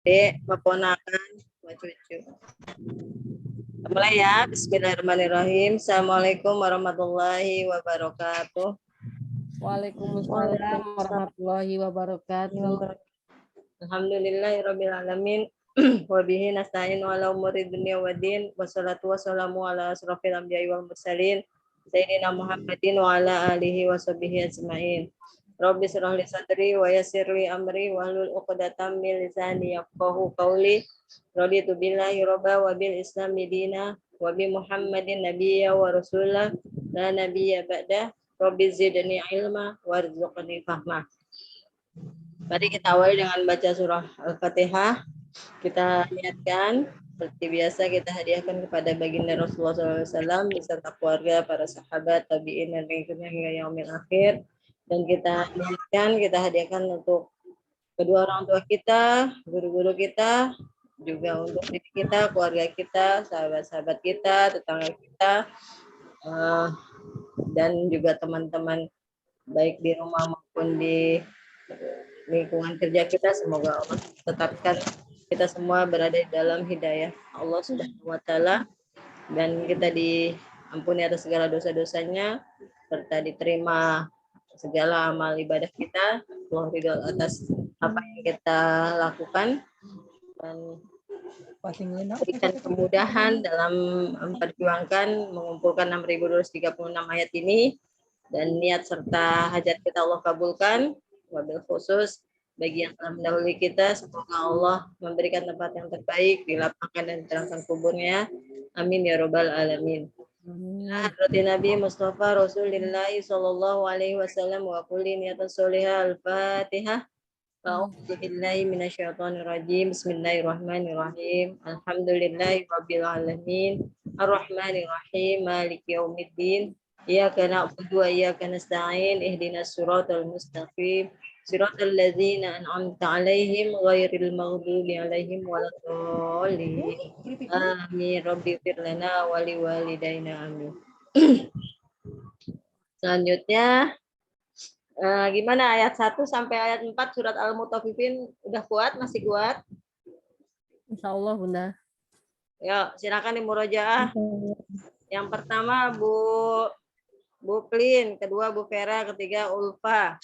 Dek, keponakan, buat cucu. Mulai ya, bismillahirrahmanirrahim. Assalamualaikum warahmatullahi wabarakatuh. Waalaikumsalam warahmatullahi wabarakatuh. Alhamdulillahirabbil alamin. Wa bihi nasta'in ala umuri dunya waddin. Wassalatu wassalamu ala asrofil anbiya'i wal mursalin. Sayyidina Muhammadin wa ala alihi wa sahbihi ajma'in. Rabbi shrah li sadri wa yassir li amri wahlul 'uqdatam min lisani yafqahu qawli. Raditu billahi robba wa bil islami dina wa bi Muhammadin nabiyya wa rasulah la nabiyya ba'dah. Rabbi zidni ilma warzuqni fahma. Mari kita awali dengan baca surah Al-Fatihah. Kita niatkan seperti biasa kita hadiahkan kepada baginda Rasulullah SAW beserta keluarga, para sahabat, tabi'in dan pengikutnya hingga yaumil akhir. Dan kita niatkan, kita hadiahkan untuk kedua orang tua kita, guru-guru kita, juga untuk diri kita, keluarga kita, sahabat-sahabat kita, tetangga kita, dan juga teman-teman baik di rumah maupun di lingkungan kerja kita. Semoga Allah tetapkan kita semua berada di dalam hidayah Allah Subhanahu wa Ta'ala, dan kita diampuni atas segala dosa-dosanya serta diterima segala amal ibadah kita. Allah ridho atas apa yang kita lakukan dan berikan kemudahan dalam memperjuangkan mengumpulkan 6.236 ayat ini, dan niat serta hajat kita Allah kabulkan. Wabil khusus bagi yang telah mendahului kita, semoga Allah memberikan tempat yang terbaik, dilapangkan dan diterangkan kuburnya. Amin ya robbal alamin. Hadratin Nabi Mustafa Rasulullah sallallahu alaihi wasallam wa kulli niatan sholihah. Al-Fatihah. A'udzu billahi minasyaitonir rajim. Bismillahirrahmanirrahim. Alhamdulillahi rabbil alamin. Arrahmanir rahim. Maliki yaumiddin. Iyyaka na'budu wa iyyaka nasta'in. Ihdinas siratal mustaqim. Siratal ladzina an'amta 'alaihim ghairil maghdubi 'alaihim waladdallin. Amin. Rabbi fir lana wa liwalidayna amin. Selanjutnya gimana ayat 1 sampai ayat 4 surat Al-Mutaffifin, udah kuat? Masih kuat? Insyaallah Bunda. Ya, silakan dimurojaah. Yang pertama Bu Plin, kedua Bu Vera, ketiga Ulfa.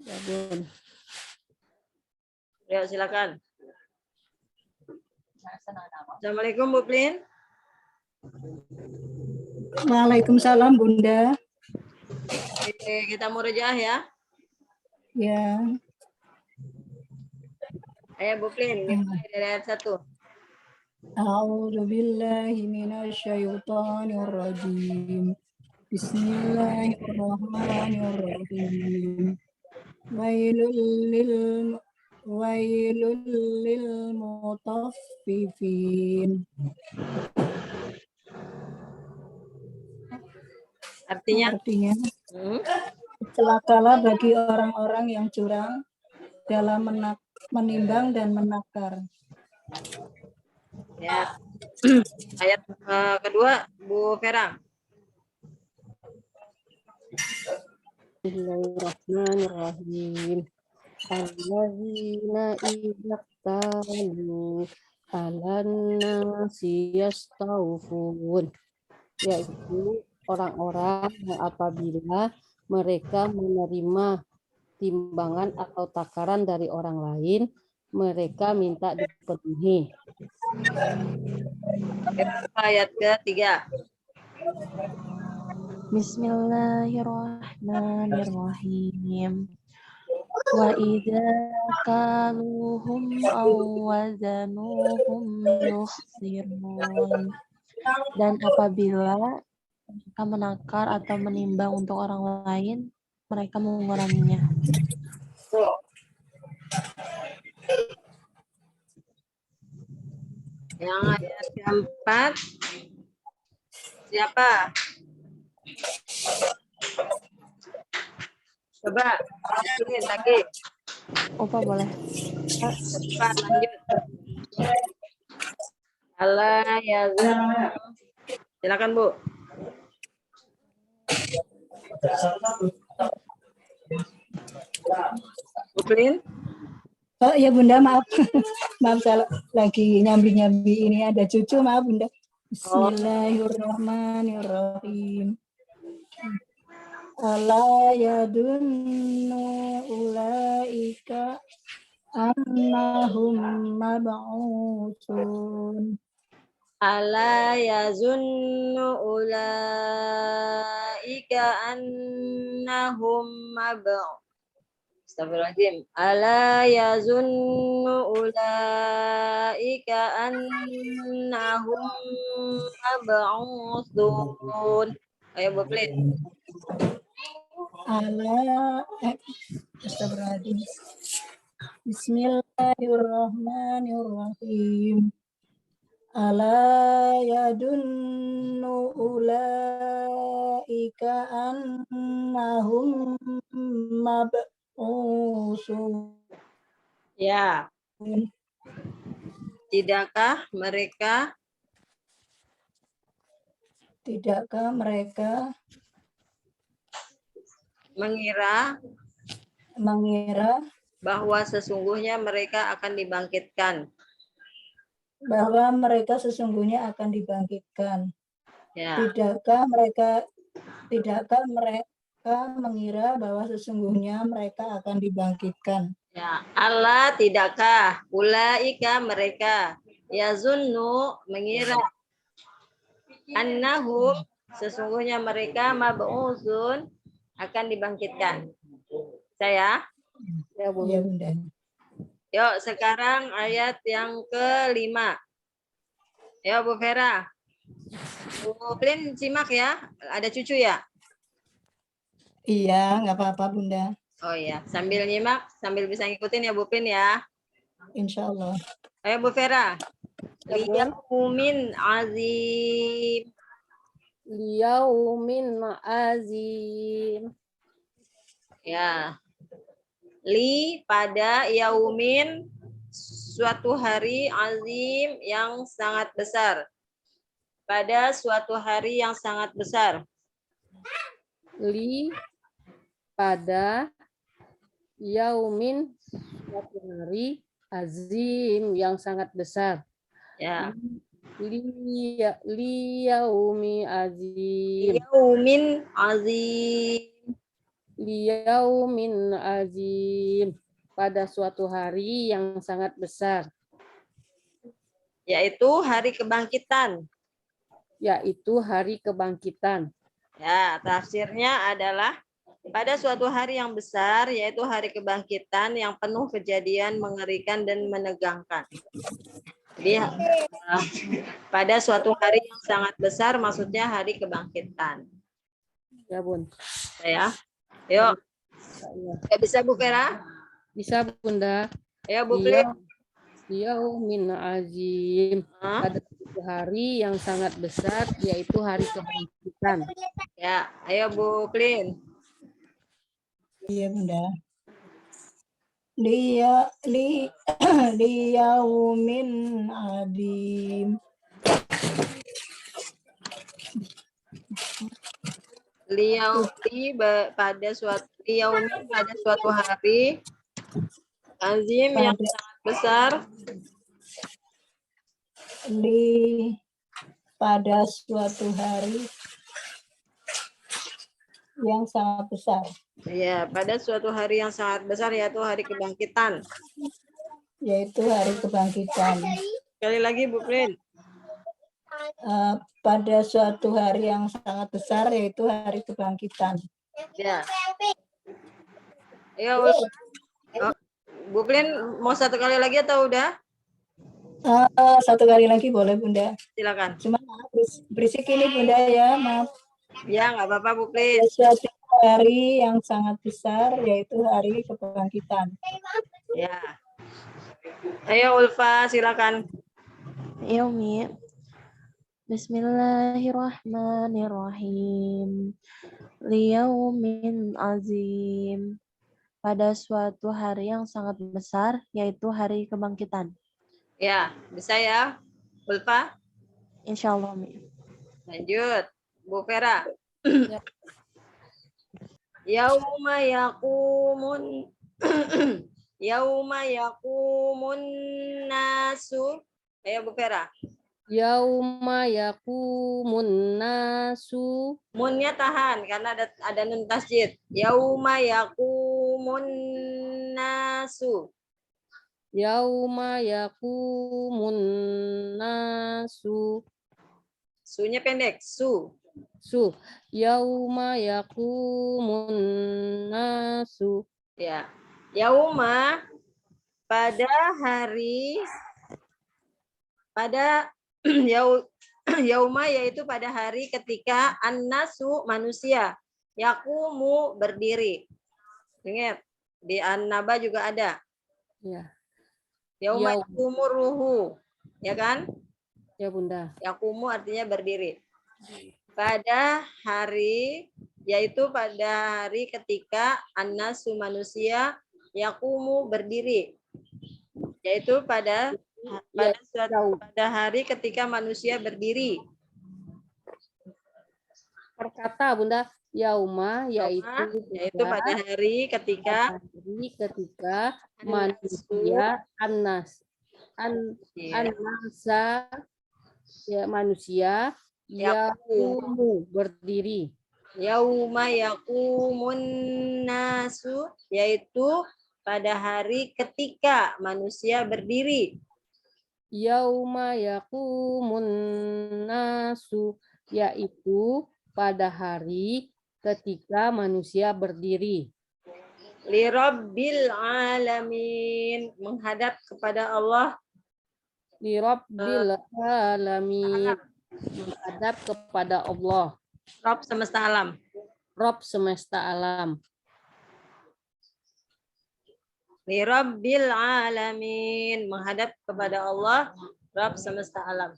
Ya, Bun. Ya, silakan. Assalamualaikum Bu Plin. Waalaikumsalam Bunda. Oke, kita murojaah ya. Ya. Ayo Bu Plin, dimulai dari ayat 1. A'udzu billahi minasyaitonir rajim. Bismillahirrahmanirrahim. Wailul lil mutaffifin. Artinya celakalah bagi orang-orang yang curang dalam menimbang dan menakar. ya. Ayat kedua Bu Vera. Bismillahirrahmanirrahim. Alladzina idzaqtalu 'alan nasi yastawfun, yaitu orang-orang yang apabila mereka menerima timbangan atau takaran dari orang lain, mereka minta dipenuhi. Ayat ketiga. Bismillahirrahmanirrahim. Wa idza kaluhum aw wazanuhum yukhsirun. Dan apabila mereka menakar atau menimbang untuk orang lain, mereka menguranginya. Yang ayat keempat, siapa? Coba, ini lagi. Opa boleh. Cepat, lanjut. Allah ya Allah. Silakan Bu. Bu Plin. Oh iya Bunda, maaf. Maaf saya lagi nyambi-nyambi ini ada cucu, maaf Bunda. Bismillahirrahmanirrahim. Ala yadunnu ulaika annahum mab'utsun. Ala yazunnu ulaika annahum Astagfirullahaladzim. Ala yazunnu ulaika annahum mab'utsun. Ayo Bu Plin. Ala astagfirullahaladzim. Bismillahirrahmanirrahim. Ala yadunnu ulaika annahum mab'usun. Ya. Tidakkah mereka mengira bahwa sesungguhnya mereka akan dibangkitkan? Ya. Tidakkah mereka mengira bahwa sesungguhnya mereka akan dibangkitkan? Ya, Allah tidakkah, ulaika mereka, yazunnu mengira, annahum sesungguhnya mereka mab'utsun akan dibangkitkan. Saya? Ya Bunda. Yuk sekarang ayat yang kelima. Yuk Bu Vera. Bu Plin simak ya, ada cucu ya? Iya, nggak apa-apa Bunda. Oh iya, sambil nyimak, sambil bisa ngikutin ya Bu Plin ya. Insya Allah. Ayo Bu Vera. Liyaumin azim. Liyaumin azim. Ya. Li pada yaumin suatu hari azim yang sangat besar. Pada suatu hari yang sangat besar. Li pada yaumin suatu hari azim yang sangat besar. Ya. Liyaumi azim. Yaumin azim. Liyaumin azim. Pada suatu hari yang sangat besar. Yaitu hari kebangkitan. Yaitu hari kebangkitan. Ya, tafsirnya adalah pada suatu hari yang besar, yaitu hari kebangkitan yang penuh kejadian mengerikan dan menegangkan. Jadi pada suatu hari yang sangat besar, maksudnya hari kebangkitan. Ya Bun. Ya, yuk. Ya, bisa Bu Vera? Bisa Bunda. Ya Bu Plin. Yaumin azim. Pada suatu hari yang sangat besar, yaitu hari kebangkitan. Ya, ayo Bu Plin. Iya Bunda. Liyaumin azim. Liyaumi pada suatu hari azim yang sangat besar. Pada suatu hari yang sangat besar. Ya, pada suatu hari yang sangat besar, yaitu hari kebangkitan. Yaitu hari kebangkitan. Sekali lagi Bu Plin. Pada suatu hari yang sangat besar, yaitu hari kebangkitan. Ya. Ayo, Bu Plin mau satu kali lagi atau udah? Satu kali lagi boleh Bunda. Silakan. Cuma berisik ini Bunda ya, maaf. Ya, nggak apa-apa Bu Plin. Suatu hari yang sangat besar, yaitu hari kebangkitan. Ya. Ayo Ulfa, silakan. Yaumi. Bismillahirrahmanirrahim. Liyaumin azim. Pada suatu hari yang sangat besar, yaitu hari kebangkitan. Ya, bisa ya, Ulfa? Insya Allah, Mi. Lanjut, Bu Vera. Ya. Yauma yaqumun Yauma yaqumun nasu. Ayo Bu Vera. Yauma yaqumun nasu. Munnya tahan karena ada nun tasjid. Yauma yaqumun nasu. Yauma yaqumun nasu. Sunya pendek. Su. Yauma yaqumun nasu. Ya. Yauma pada hari yauma yaitu pada hari ketika an-nasu manusia, yaqumu berdiri. Ingat, di an-naba juga ada. Ya. Yauma yaqumu ruhu. Ya kan? Ya Bunda. Yaqumu artinya berdiri. Pada hari yaitu pada hari ketika an-nasu manusia yaqumu berdiri. Yaitu pada hari ketika manusia berdiri. Perkata Bunda, yauma Yaitu pada hari ketika manusia manusia yaqumu berdiri. Yauma yaqumun nasu yaitu pada hari ketika manusia berdiri. Yauma yaqumun nasu yaitu pada hari ketika manusia berdiri. Li rabbil alamin menghadap kepada Allah. Li rabbil alamin menghadap kepada Allah. Rabb semesta alam. Rabb semesta alam. Li rabbil alamin menghadap kepada Allah, Rabb semesta alam.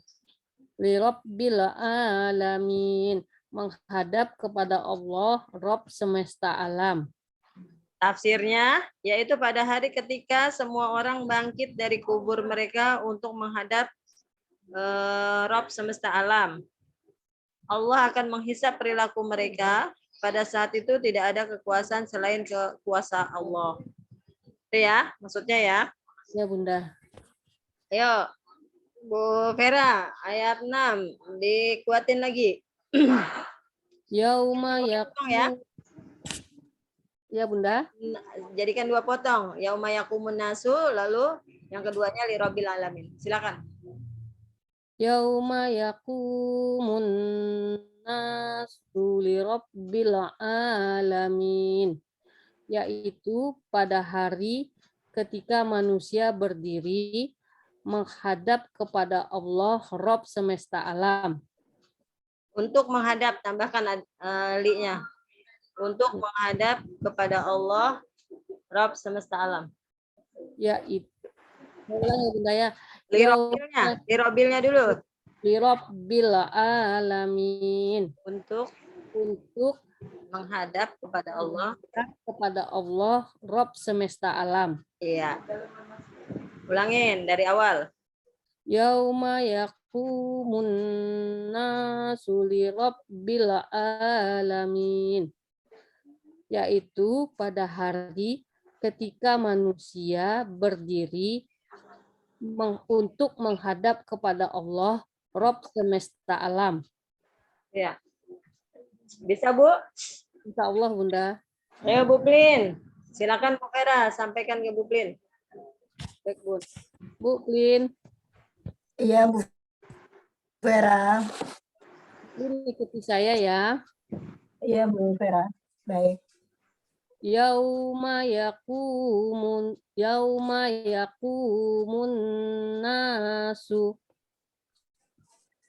Li rabbil alamin menghadap kepada Allah, Rabb semesta alam. Tafsirnya yaitu pada hari ketika semua orang bangkit dari kubur mereka untuk menghadap Rabb semesta alam. Allah akan menghisap perilaku mereka. Pada saat itu tidak ada kekuasaan selain kekuasaan Allah. Itu ya, maksudnya ya. Ya Bunda. Ayo, Bu Vera, ayat 6 dikuatin lagi. Yauma ya. Ya Bunda. Jadikan 2 potong. Yauma yaqumun nasu, lalu yang keduanya li rabbil alamin. Silakan. Yauma yaqumun nasu li rabbil alamin. Yaitu pada hari ketika manusia berdiri menghadap kepada Allah, Rabb semesta alam. Untuk menghadap, tambahkan li-nya. Untuk menghadap kepada Allah, Rabb semesta alam. Yaitu. Ulang ya Bunda ya. Li rabbilnya dulu. Li rabbil alamin. Untuk menghadap kepada Allah, Rabb semesta alam. Iya. Ulangin dari awal. Yauma yaqumun nasu li rabbil alamin. Yaitu pada hari ketika manusia berdiri untuk menghadap kepada Allah, Rabb semesta alam. Ya. Bisa, Bu? Insya Allah, Bunda. Ayo, Bu Plin. Silakan Bu Vera, sampaikan ke Bu Plin. Baik, Bu. Bu Plin. Iya, Bu Vera. Plin ikuti saya ya. Iya, Bu Vera. Baik. Yauma yaqumun nasu.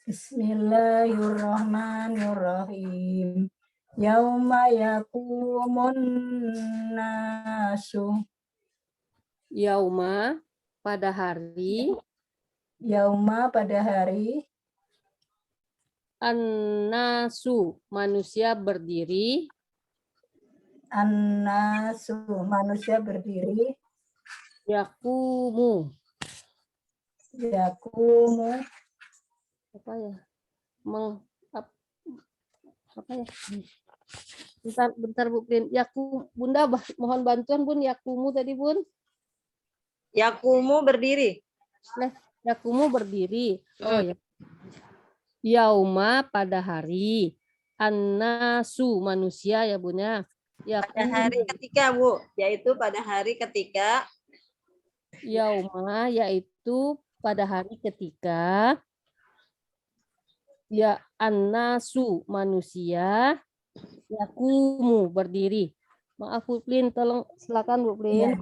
Bismillahirrahmanirrahim. Yauma yaqumun nasu. Yauma pada hari. Yauma pada hari. An-nasu manusia berdiri. An-nasu manusia berdiri. Yaqumu. Apa ya? Apa ya? Bentar Bu Plin. Bunda mohon bantuan Bun. Yaqumu tadi Bun. Yakumu berdiri. Yakumu berdiri. Oh ya. Yauma pada hari. An-nasu manusia ya Bunda. Pada hari ketika, Bu. Yaitu pada hari ketika. Yauma yaitu pada hari ketika. Ya an-nasu manusia. Yakumu berdiri. Maaf Bu Plin, tolong silakan Bu Plin.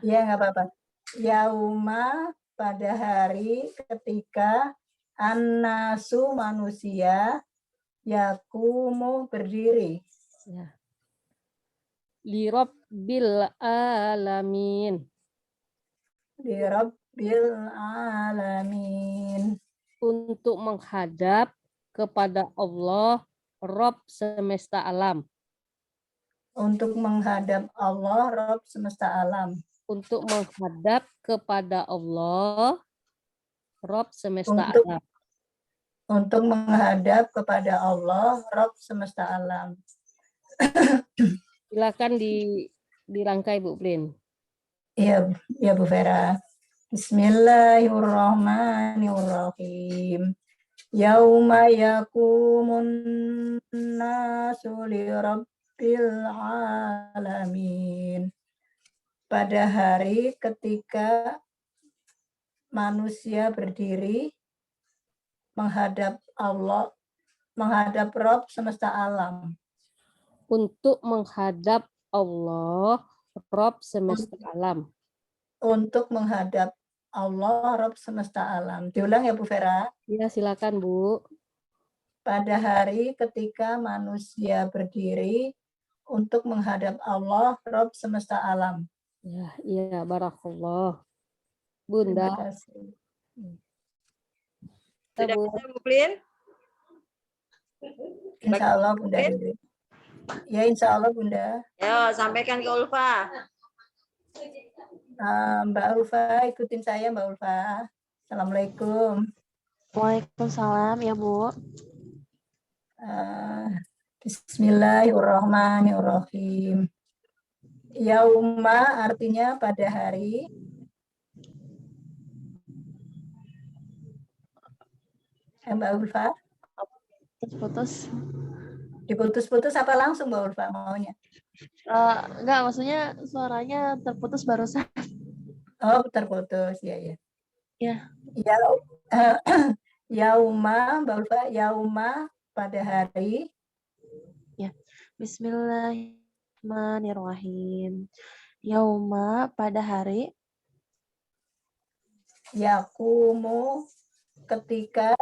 Iya, nggak apa-apa. Yauma pada hari ketika an-nasu manusia yakumu berdiri. Ya. Lirabbil alamin. Lirabbil alamin. Untuk menghadap kepada Allah, Rob semesta alam. Untuk menghadap Allah, Rabb semesta alam. Untuk menghadap kepada Allah, Rob semesta Untuk alam. Untuk menghadap kepada Allah, Rabb semesta alam. Silakan dirangkai Bu Plin. Iya, ya Bu Vera. Bismillahirrahmanirrahim. Yauma yakumun nasu lirabbil alamin. Pada hari ketika manusia berdiri menghadap Allah, menghadap Rabb semesta alam. Untuk menghadap Allah, Rob semesta alam. Untuk menghadap Allah, Rabb semesta alam. Diulang ya Bu Vera. Ya, silakan Bu. Pada hari ketika manusia berdiri untuk menghadap Allah, Rabb semesta alam. Ya, iya, barakallah. Terima Bunda. kasih. Sudah bisa Bu Plin? Insya Allah Bunda. Ya insya Allah Bunda. Ya, sampaikan ke Ulfa. Mbak Ulfa, ikutin saya Mbak Ulfa. Assalamualaikum. Waalaikumsalam ya Bu. Bismillahirrahmanirrahim. Yauma artinya pada hari. Mbak Ulfa. Putus. Diputus-putus apa langsung Mbak Ulfa maunya? Enggak, maksudnya suaranya terputus barusan. Oh, terputus. Ya, ya. Ya. Yauma, Mbak Ulfa, yauma pada hari. Ya. Bismillahirrahmanirrahim. Yauma pada hari. Yakumu ketika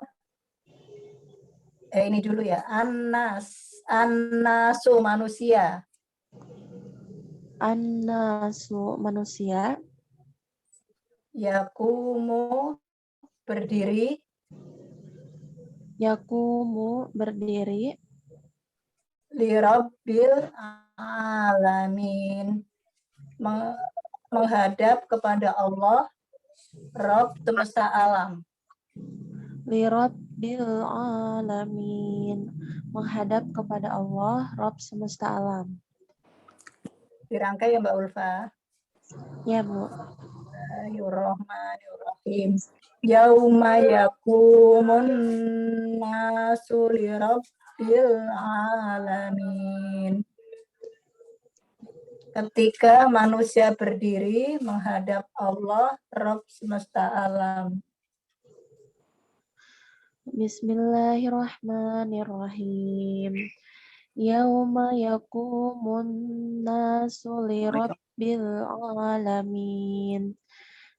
ini dulu ya. Annasu manusia. Annasu manusia. Yakumu berdiri. Yakumu berdiri. Lirabbil alamin. Menghadap kepada Allah, Rabb semesta alam. Lirabbil alamin. Menghadap kepada Allah, Rabb semesta alam. Dirangkai ya Mbak Ulfa. Ya Bu. Bismillahirrahmanirrahim. Yauma yakumun nasu lirabbil alamin. Ketika manusia berdiri menghadap Allah, Rabb semesta alam. Bismillahirrahmanirrahim. Yauma yakumun nasu lirabbil alamin.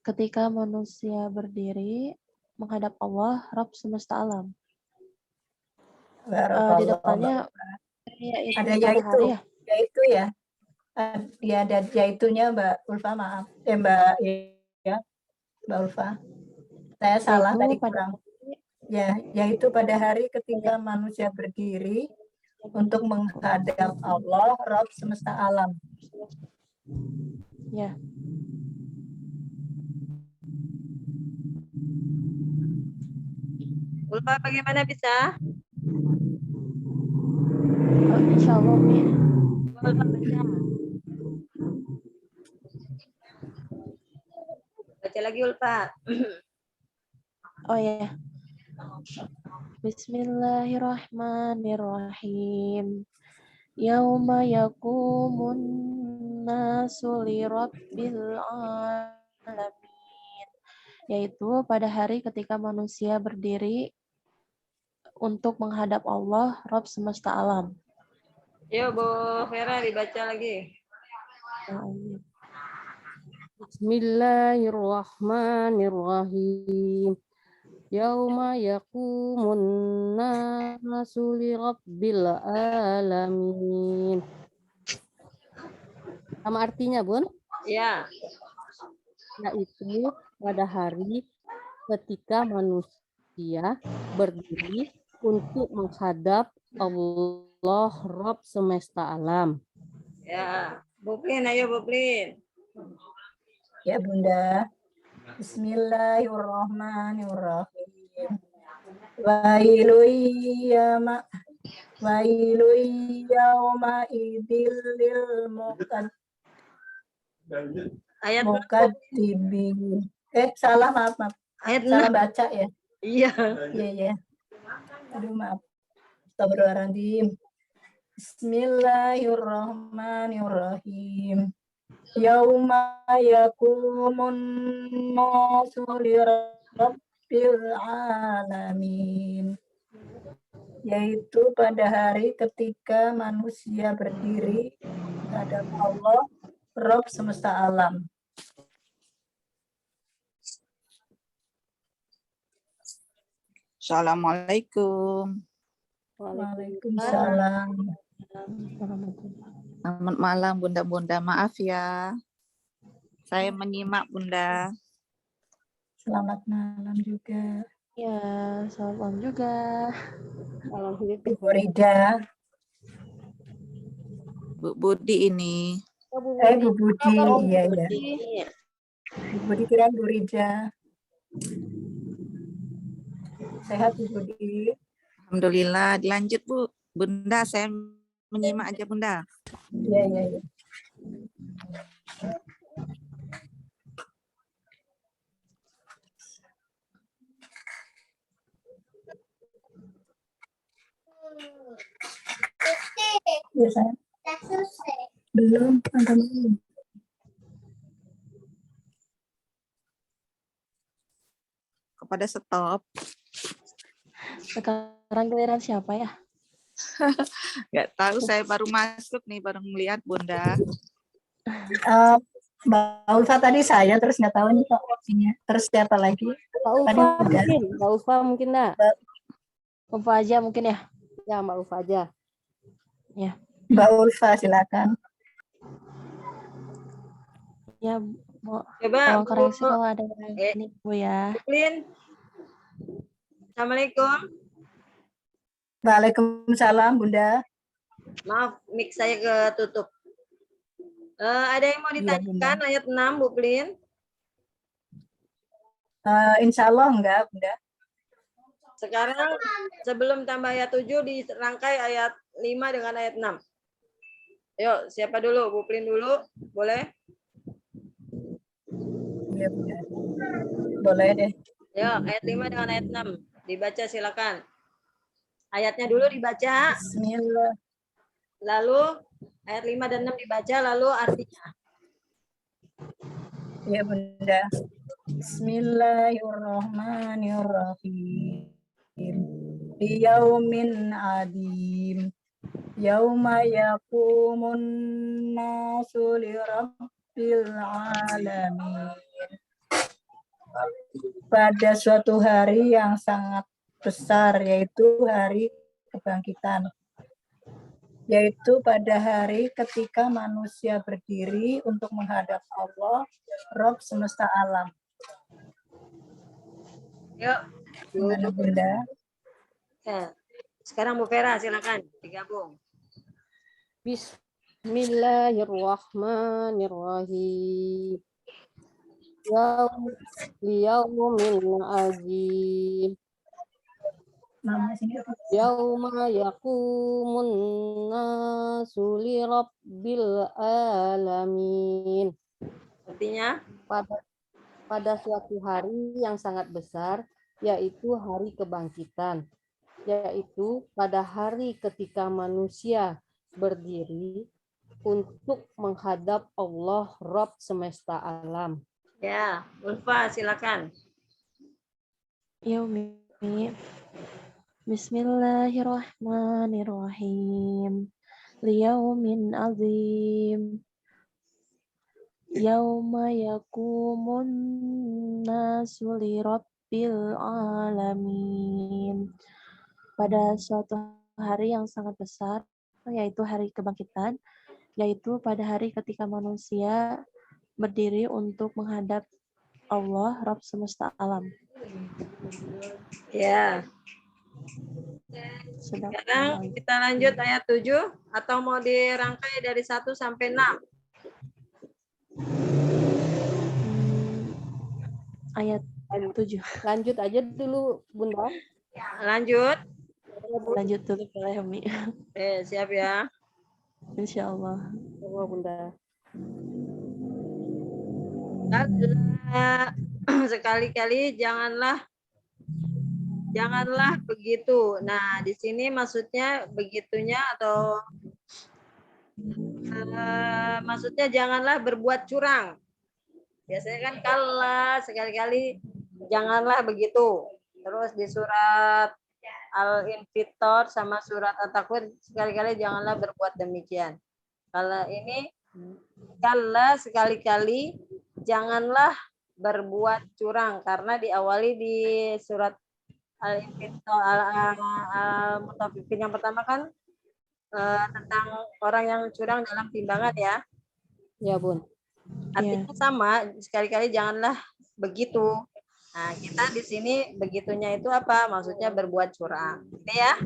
Ketika manusia berdiri menghadap Allah, Rabb semesta alam. Di depannya ada yaitu, ya? Yaitu ya. Dia ada yaitunya Mbak Ulfa, maaf. Mbak ya, Mbak Ulfa. Saya salah tadi kurang. Ya, yaitu pada hari ketika manusia berdiri untuk menghadap Allah, Rabb semesta alam. Ya. Ulfa bagaimana bisa? Insya Allah, Mi. Ulfa baca. Baca lagi Ulfa. Oh ya. Bismillahirrahmanirrahim. Yauma yaqumun nasu lirabbil alamin. Yaitu pada hari ketika manusia berdiri untuk menghadap Allah, Rabb semesta alam. Yuk Bu Vera dibaca lagi. Bismillahirrahmanirrahim. Yauma yaqumun nasu lirabbil alamin. Sama artinya, Bun? Ya. Yaitu pada hari ketika manusia berdiri untuk menghadap Allah Rabb semesta alam. Ya. Bu Plin, ayo Bu Plin. Ya Bunda. Bismillahirrahmanirrahim. Wailu yauma idil lil Ayat mukaddibin. Salah, maaf. ayat Salah 6. baca ya. Iya. Iya. Aduh, maaf. Astagfirullahaladzim. Bismillahirrahmanirrahim. Yauma yakumun nasu lirabbil alamin. Yaitu pada hari ketika manusia berdiri menghadap Allah, Rabb semesta alam. Assalamualaikum. Waalaikumsalam. Selamat malam Bunda-Bunda. Maaf ya. Saya menyimak Bunda. Selamat malam juga. Ya, selamat malam juga. Ibu Rida. Bu Budi ini. Bu Budi. Iya. Bu Budi kira Bu Rida. Sehat Bu Budi. Alhamdulillah. Dilanjut Bu. Bunda, saya menyimak aja Bunda. Iya. Ya, saya. Belum. Kepada stop. Sekarang giliran siapa ya? Nggak tahu, saya baru masuk nih, baru melihat Bunda. Mbak Ulfa tadi saya, terus nggak tahu nih opsinya. Terus siapa lagi? Mbak Ulfa mungkin enggak? Ulfa aja mungkin ya? Ya, Mbak Ulfa aja. Ya. Mbak Ulfa silakan. Ya, Bu. Coba Tolong koreksi kalau ada yang ini, Bu ya. Bu Plin. Assalamualaikum. Waalaikumsalam Bunda. Maaf, mic saya ketutup. Ada yang mau ditanyakan ayat 6, Bu Plin? Insya Allah enggak, Bunda. Sekarang sebelum tambah ayat 7 dirangkai ayat 5 dengan ayat 6. Yuk, siapa dulu? Bu Plin dulu, boleh? Iya, Bunda. Boleh deh. Ya, ayat 5 dengan ayat 6. Dibaca silakan. Ayatnya dulu dibaca. Bismillah. Lalu ayat 5 dan 6 dibaca, lalu artinya. Ya, Bunda. Bismillahirrahmanirrahim. Yaumin adim. Yauma yaqumun nasu lirabbil alamin. Pada suatu hari yang sangat besar, yaitu hari kebangkitan. Yaitu pada hari ketika manusia berdiri untuk menghadap Allah, Rabb semesta alam. Yuk. Gimana Bunda? Ya. Sekarang Bu Vera silakan digabung. Bismillahirrahmanirrahim. Yaumin azim. Yauma yaqumun nasu lirabbil alamin. Artinya? pada suatu hari yang sangat besar, yaitu hari kebangkitan, yaitu pada hari ketika manusia berdiri untuk menghadap Allah Rabb semesta alam. Ya, Ulfa silakan. Yaumi. Bismillahirrahmanirrahim. Liyaumin azim. Yauma yakumun nasu lirabbil alamin. Pada suatu hari yang sangat besar, yaitu hari kebangkitan, yaitu pada hari ketika manusia berdiri untuk menghadap Allah, Rabb semesta alam. Ya, Sedang sekarang kita lanjut ayat 7 atau mau dirangkai dari 1 sampai 6? Ayat 7. Lanjut aja dulu, Bunda. Lanjut. Lanjut dulu ke Umi. Siap ya. Insya Allah. Oh, Bunda. Sekali-kali janganlah begitu. Nah, di sini maksudnya begitunya atau maksudnya janganlah berbuat curang. Biasanya kan kalla, sekali-kali janganlah begitu. Terus di surat Al-Infitor sama surat At-Takwir sekali-kali janganlah berbuat demikian. Kalau ini kalla, sekali-kali janganlah berbuat curang, karena diawali di surat Al-Infitor Al-Mutaffifin yang pertama kan tentang orang yang curang dalam timbangan ya. Ya, Bun. Artinya sama, sekali-kali janganlah begitu. Nah, kita di sini begitunya itu apa? Maksudnya berbuat curang. Gitu ya.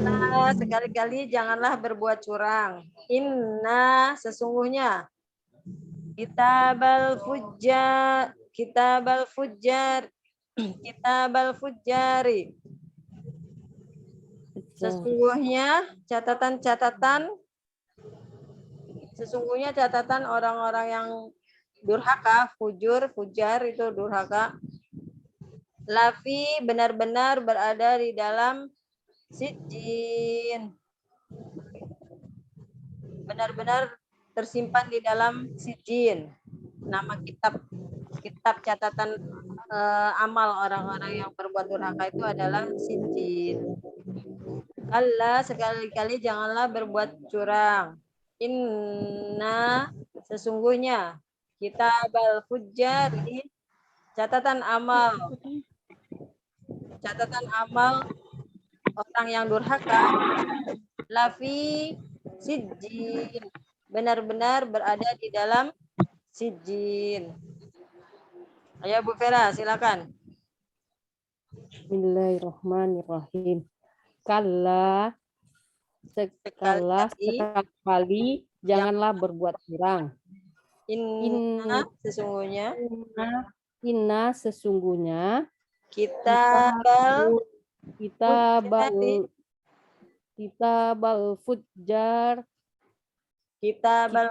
Nah, sekali-kali janganlah berbuat curang. Inna, sesungguhnya. Kitabal fujjari. Sesungguhnya catatan orang-orang yang durhaka, fujar itu durhaka. Lafi, benar-benar berada di dalam sijjin. Benar-benar tersimpan di dalam sijjin. Nama kitab catatan amal orang-orang yang berbuat durhaka itu adalah sijjin. Kalla, sekali-kali janganlah berbuat curang. Inna, sesungguhnya. Kitabal fujjari, catatan amal orang yang durhaka. Lafi sijjin, benar-benar berada di dalam sijjin. Ayo Bu Vera, silakan. Bismillahirrahmanirrahim. Kalla, sekali janganlah berbuat curang. Inna, sesungguhnya. Inna, sesungguhnya. Kitabal fujjar. Kitabal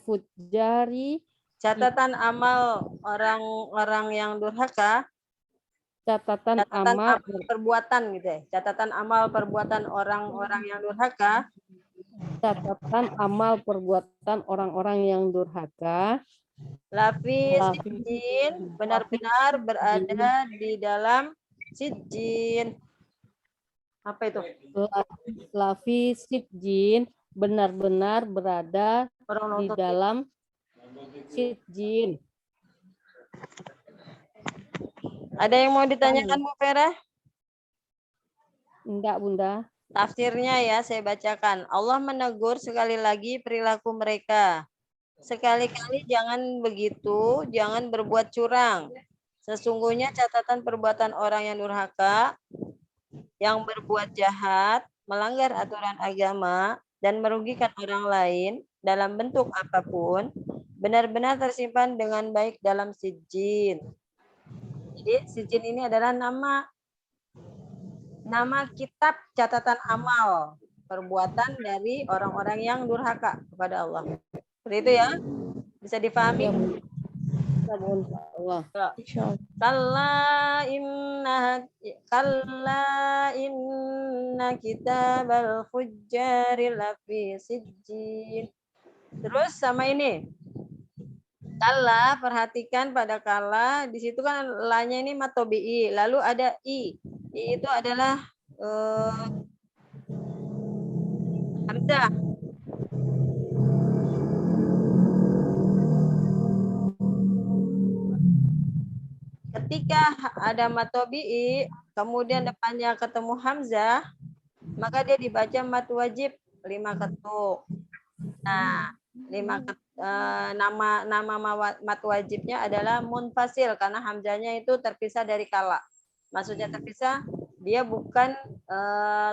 fujjari. Catatan amal orang-orang yang durhaka. Catatan amal perbuatan gitu ya. Catatan amal perbuatan orang-orang yang durhaka. Catatan amal perbuatan orang-orang yang durhaka. Lafi sijjin, benar-benar berada di dalam sijjin. Apa itu? Lafi sijjin, benar-benar berada di dalam sijjin. Ada yang mau ditanyakan Bu Vera? Enggak, Bunda. Tafsirnya ya, saya bacakan. Allah menegur sekali lagi perilaku mereka. Sekali-kali jangan begitu, jangan berbuat curang. Sesungguhnya catatan perbuatan orang yang durhaka, yang berbuat jahat, melanggar aturan agama, dan merugikan orang lain dalam bentuk apapun, benar-benar tersimpan dengan baik dalam sijjin. Jadi sijjin ini adalah nama kitab catatan amal perbuatan dari orang-orang yang durhaka kepada Allah. Seperti itu ya. Bisa dipahami? Ya, Bun. Ya, Bun. Allah. Insyaallah. Kalla inna kitabal fujjari lafi sijjin. Terus sama ini. Kalla, perhatikan pada kalla, di situ kan la-nya ini matobi'i, lalu ada i. I itu adalah hamzah. Ketika ada matobi'i, kemudian depannya ketemu hamzah, maka dia dibaca mat wajib 5 ketuk. Nah, nama mat wajibnya adalah munfasil karena hamzahnya itu terpisah dari kala. Maksudnya terpisah, dia bukan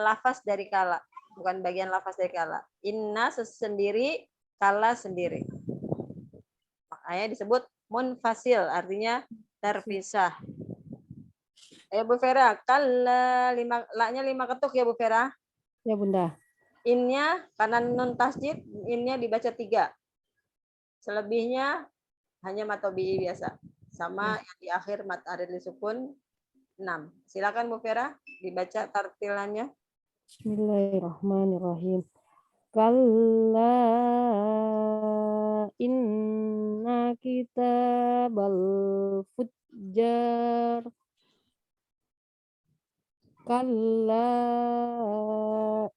lafaz dari kala, bukan bagian lafaz dari kala. Inna sendiri, kala sendiri. Makanya disebut munfasil, artinya terpisah. Ayo Bu Vera, kala la-nya 5 ketuk ya Bu Vera. Ya, Bunda. Innya karena nun tasjid, innya dibaca 3. Selebihnya hanya matobi'i biasa. Sama yang di akhir mat arid sukun 6. Silakan Bu Vera dibaca tartilannya. Bismillahirrahmanirrahim. Kalla inna kitabal fujjar. Kalla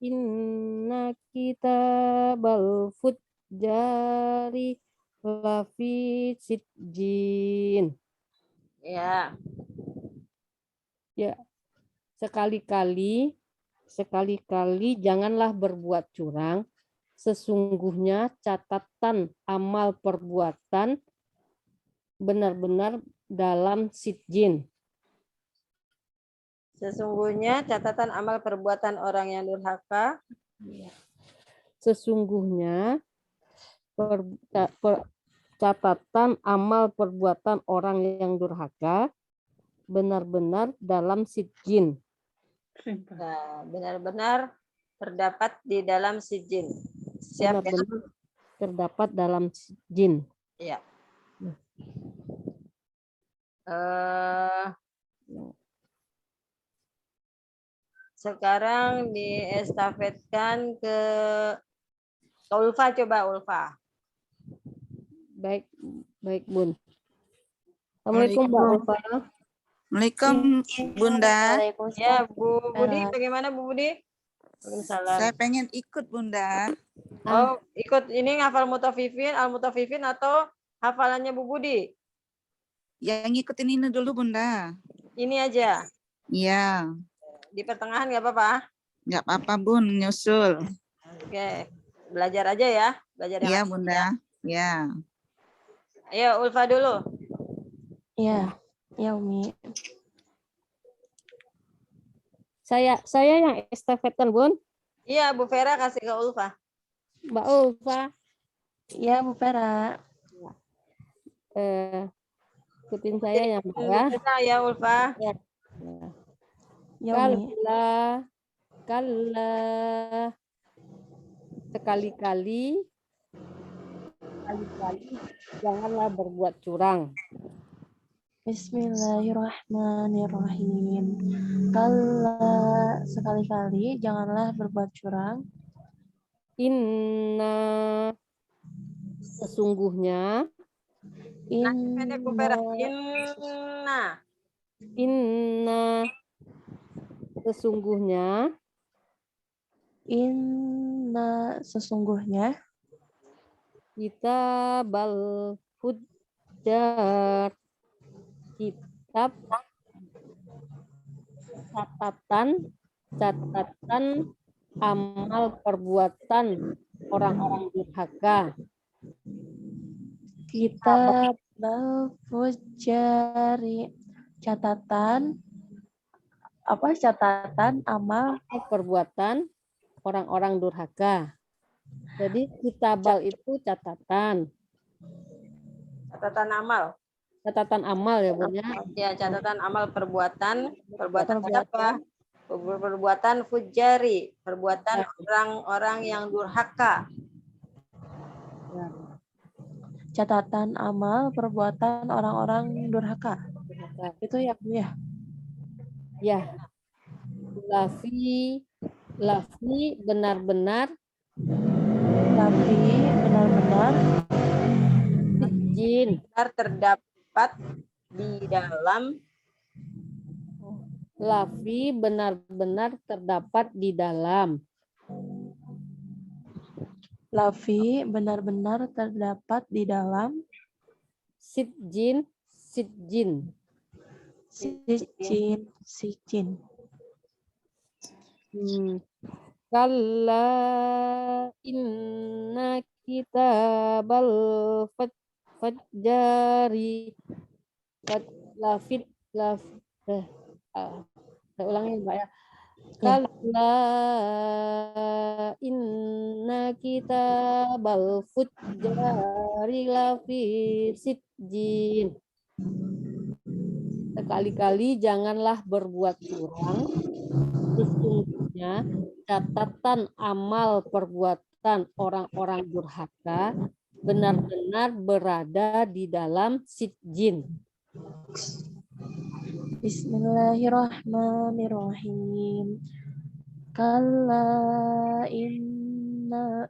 inna kitabal fujjari lafi sijjin. Ya. Ya, sekali-kali janganlah berbuat curang. Sesungguhnya catatan amal perbuatan benar-benar dalam sijjin. Sesungguhnya catatan amal perbuatan orang yang durhaka. Sesungguhnya catatan amal perbuatan orang yang durhaka benar-benar dalam sijjin. Nah, benar-benar terdapat di dalam sijjin. Siap ya? Benar-benar terdapat dalam sijjin. Ya. Sekarang diestafetkan ke Ulfa, coba Ulfa. Baik, Bun. Assalamualaikum Mbak Ulfa. Assalamualaikum Bunda. Ya, Bu Budi, bagaimana Bu Budi? Waalaikumsalam. Saya pengen ikut Bunda. Oh, ikut ini ngafal mutafifin, al-mutafifin atau hafalannya Bu Budi? Yang ngikutin ini dulu Bunda. Ini aja. Iya. Di pertengahan nggak apa-apa? Nggak apa-apa Bun, nyusul. Oke, belajar aja ya. Belajar yang Iya asli Bunda. ya. Ya. Ayo Ulfa dulu. Ya, ya Umi. Saya yang estafetkan, Bun. Iya, Bu Vera kasih ke Ulfa. Mbak Ulfa. Ya Bu Vera. Ikutin saya ya, Mbak ya. Kita ya Ulfa. Ya Umi. Kalla. Sekali-kali janganlah berbuat curang. Bismillahirrahmanirrahim. Kalla, sekali-kali janganlah berbuat curang. Inna, sesungguhnya. Pendek Bu Vera. Inna, sesungguhnya. Inna, sesungguhnya. Kitabal fujjar, kitab catatan amal perbuatan orang-orang durhaka. Kitab al-fujjari, catatan amal perbuatan orang-orang durhaka. Jadi kitabal itu catatan. Catatan amal. Catatan amal ya Bun ya. Ya, catatan amal perbuatan siapa? Perbuatan fujari, perbuatan orang-orang yang durhaka. Ya. Catatan amal perbuatan orang-orang durhaka. Itu ya Bu ya. Ya. Lafi benar-benar Tapi benar-benar jin. Benar terdapat di dalam Lafi benar-benar terdapat di dalam Lafi benar-benar terdapat di dalam sitjin. sijin. Kalla inna kitabal fajjari saya ulangi Mbak ya. Kalla inna kitabal fujjari lafi sitjin. Sekali-kali janganlah berbuat curang. Sesungguhnya catatan amal perbuatan orang-orang durhaka benar-benar berada di dalam sitjin. Bismillahirrahmanirrahim. Kalla inna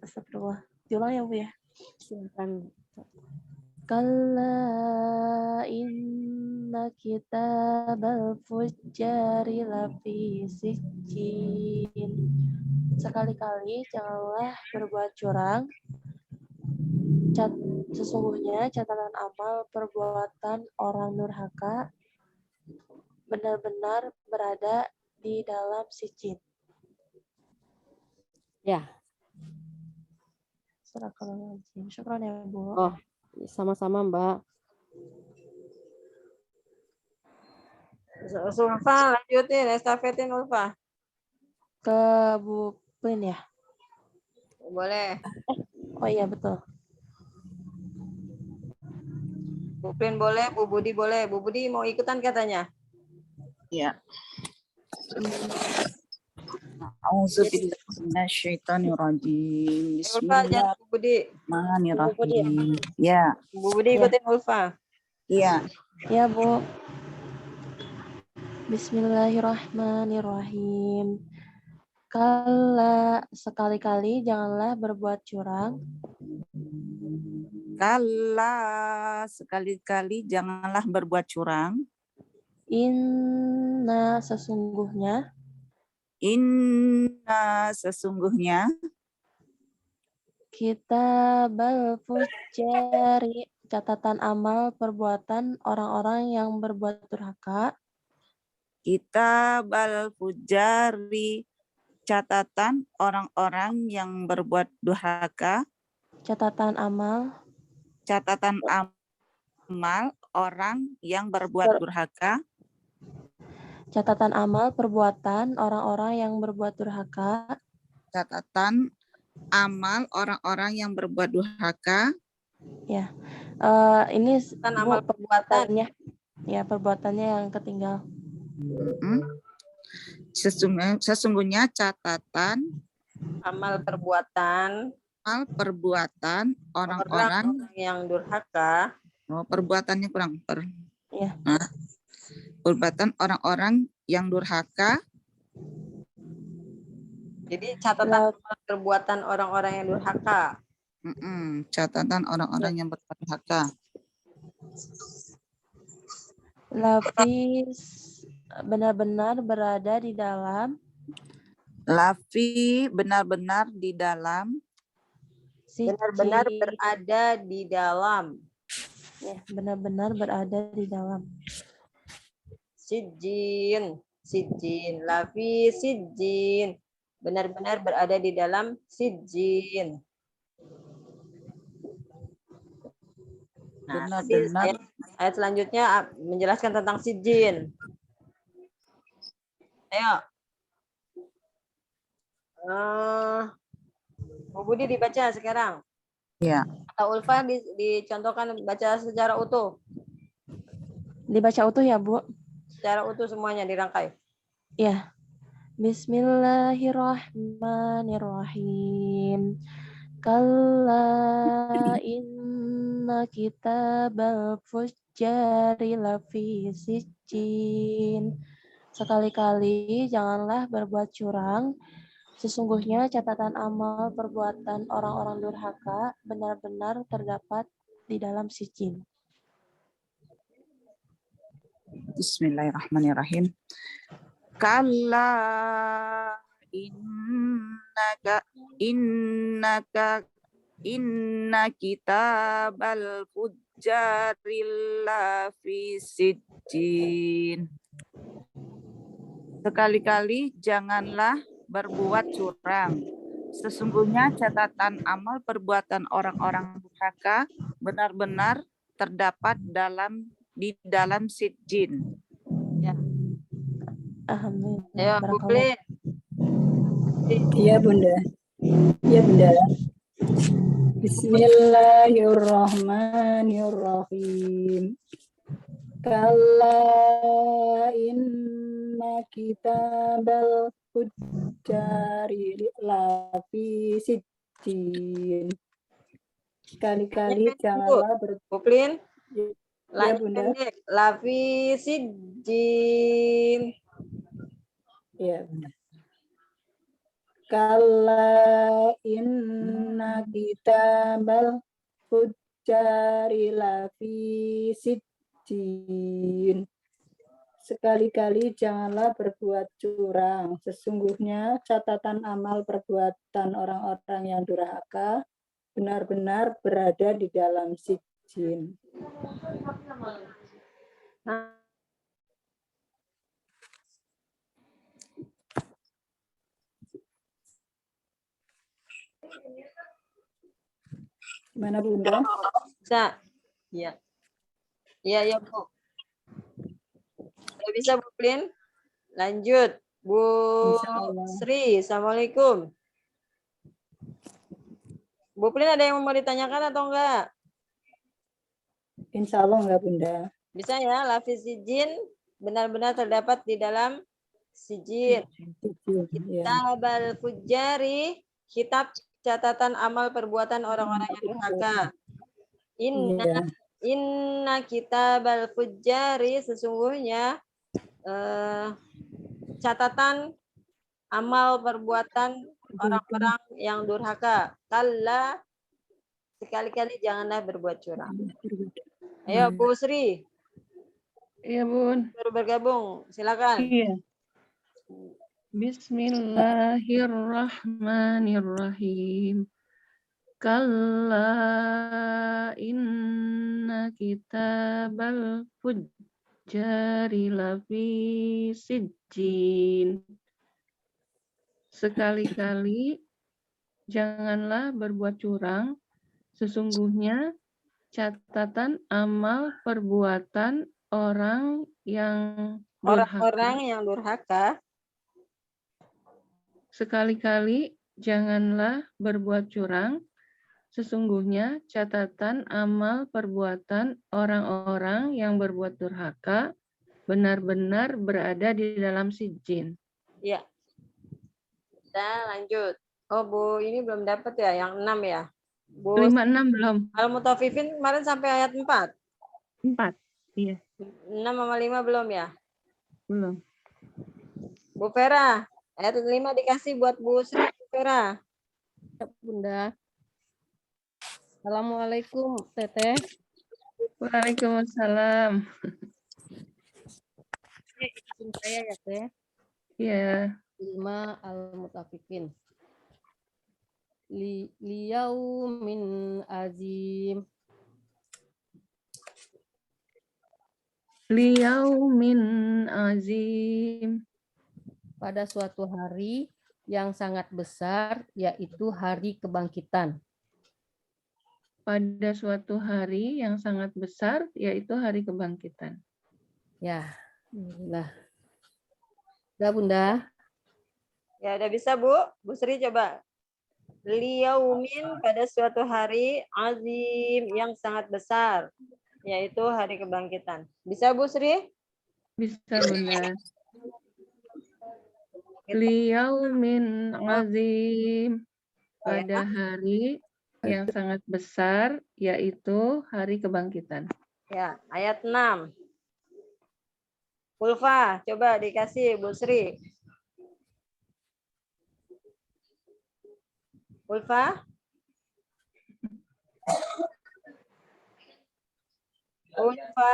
astagfirullah. Diulang ya Bu ya. Silakan. Kalla inna kitabal fujjari lafi sijjin. Sekali-kali janganlah berbuat curang. Sesungguhnya catatan amal perbuatan orang durhaka benar-benar berada di dalam sijjin. Ya. Astagfirullahaladzim. Syukran ya Bu. Oh, sama-sama Mbak. Ulfa, lanjutin, estafetin Ulfa. Ke Bu Pin ya? Boleh. Oh iya betul. Bu Prin boleh, Bu Budi boleh. Bu Budi mau ikutan katanya. Ya. A'udzubillahi minasyaitonirrajim. Ulfa, jangan Bu Budi. Bismillahirrahmanirrahim. Ya. Bu Budi ikutin Ulfa. Iya. Ya Bu. Bismillahirrahmanirrahim. Kala sekali-kali janganlah berbuat curang. Kala sekali-kali janganlah berbuat curang. Inna sesungguhnya. Inna sesungguhnya. Kitabal fujjari catatan amal perbuatan orang-orang yang berbuat durhaka. Kitabal fujari catatan orang-orang yang berbuat durhaka. Catatan amal orang yang berbuat durhaka. Catatan amal perbuatan orang-orang yang berbuat durhaka. Catatan amal orang-orang yang berbuat durhaka. Ya, ini amal perbuatannya. Ya, perbuatannya yang ketinggal. Sesungguhnya catatan amal perbuatan orang-orang yang durhaka. Oh, perbuatannya kurang. Ya. Perbuatan orang-orang yang durhaka. Jadi catatan perbuatan orang-orang yang durhaka. Catatan orang-orang yang berbuat durhaka. Lafis benar-benar berada di dalam. Lafi benar-benar di dalam. Benar-benar berada di dalam. Ya, benar-benar berada di dalam. Sijin. Lafi sijin. Benar-benar berada di dalam sijin. Nah, benar-benar. Ayat selanjutnya menjelaskan tentang sijin. Ayo. Bu Budi dibaca sekarang. Ya. Atau Ulfa dicontohkan baca secara utuh. Dibaca utuh ya, Bu. secara utuh semuanya dirangkai. Ya. Bismillahirrahmanirrahim. Kalla inna kitabal fujjari lafi sijjin. Sekali-kali janganlah berbuat curang. Sesungguhnya catatan amal perbuatan orang-orang durhaka benar-benar terdapat di dalam sijjin. Bismillahirrahmanirrahim. Kalla inna kitabal fujjaril lafi sijjin. Sekali-kali janganlah berbuat curang. Sesungguhnya catatan amal perbuatan orang-orang durhaka benar-benar terdapat di dalam sijjin. Ya. Alhamdulillah. Ayo, Bu Plin. Iya, Bunda. Iya, Bunda. Bismillahirrahmanirrahim. Kalla inna kitabal fujjari lafi sijjin. Sekali-kali janganlah Bu Plin. Ya, Bunda. Lanjut, lafi sijjin. Ya, Bunda. Kalla inna kitabal fujjari lafi sijjin. Sekali-kali janganlah berbuat curang. Sesungguhnya catatan amal perbuatan orang-orang yang durhaka benar-benar berada di dalam sijjin. Gimana, Bunda? Bisa? Iya. Iya, Bu. Udah bisa, Bu Plin? Lanjut. Bu Insyaallah. Sri, Assalamualaikum. Bu Plin ada yang mau ditanyakan atau enggak? Insya Allah enggak, Bunda. Bisa ya, lafi sijjin benar-benar terdapat di dalam sijjin. Ya. Kitabal fujjari, kitab catatan amal perbuatan orang-orang yang durhaka. Inna kitabal fujjari, sesungguhnya catatan amal perbuatan orang-orang yang durhaka. Kalla, sekali-kali janganlah berbuat curang. Ayo, Bu Sri. Iya, Bun. Baru bergabung, silakan. Iya. Bismillahirrahmanirrahim. Kalla inna kitabal fujjari lafi sijjin. Sekali-kali janganlah berbuat curang. Sesungguhnya catatan amal perbuatan orang yang Orang-orang yang durhaka. Sekali-kali janganlah berbuat curang. Sesungguhnya catatan amal perbuatan orang-orang yang berbuat durhaka benar-benar berada di dalam sijjin. Ya. Kita lanjut. Oh, Bu, ini belum dapat ya, yang 6 ya? Bu 5-6 belum. Al-Mutafifin kemarin sampai ayat 4. 4. Iya. 6 sama 5 belum ya? Belum. Bu Vera, ayat 5 dikasih buat Bu Sri, Bu Vera. Bunda. Assalamualaikum, Teteh. Waalaikumsalam. Izin saya ya, Teh. Iya. 5 Al-Mutafikin. Liyaumin azim. Liyaumin azim. Pada suatu hari yang sangat besar, yaitu hari kebangkitan. Pada suatu hari yang sangat besar, yaitu hari kebangkitan. Ya, nah. Udah, Bunda. Ya, udah bisa, Bu. Bu Sri coba. Liyaumin, pada suatu hari azim yang sangat besar, yaitu hari kebangkitan. Bisa, Bu Sri? Bisa Bunda. Liyaumin azim. Pada hari yang sangat besar, yaitu hari kebangkitan. Ya, ayat 6. Ulfa, coba dikasih Bu Sri. Ulfa? Ulfa?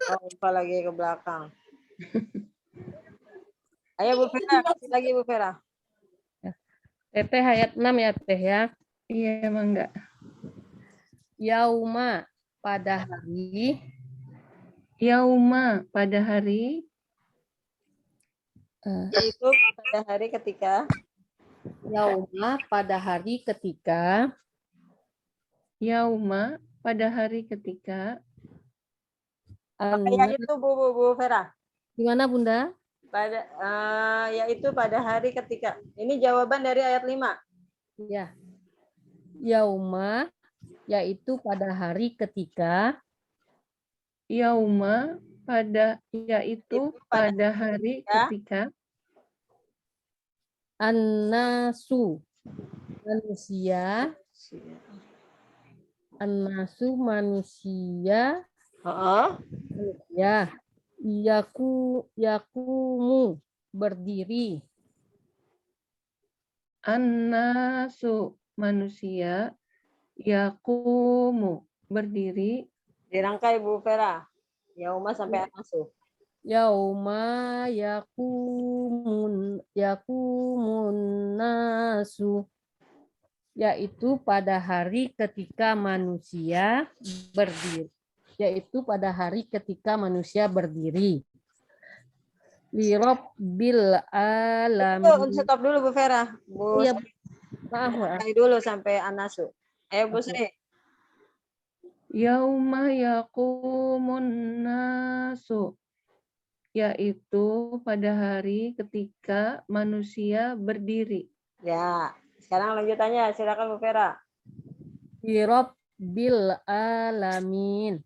Oh, Ulfa lagi ke belakang. Ayo Bu Vera, kasih lagi Bu Vera. Teteh ayat 6 ya Teh ya. Iya, Mangga. Yauma pada hari Yauma pada hari Yaitu pada hari ketika yauma pada hari ketika Yauma pada hari ketika ya itu Bu Vera. gimana Bunda? Pada yaitu pada hari ketika. Ini jawaban dari ayat 5. Ya. Yauma yaitu pada hari ketika Yauma yaitu pada hari ketika an-nasu manusia ya yakumu berdiri An-nasu manusia yakumu berdiri. Dirangkai Bu Vera. Yauma sampai anasu. yauma yakumun nasu yaitu pada hari ketika manusia berdiri Lirabbil alamin. Stop dulu Bu Vera. Bu Iya, maaf. Sri dulu sampai anasu. Ayo Bu Sri. Yauma yaqumun nasu yaitu pada hari ketika manusia berdiri. Ya, sekarang lanjutannya silakan Bu Vera. Lirabbil alamin.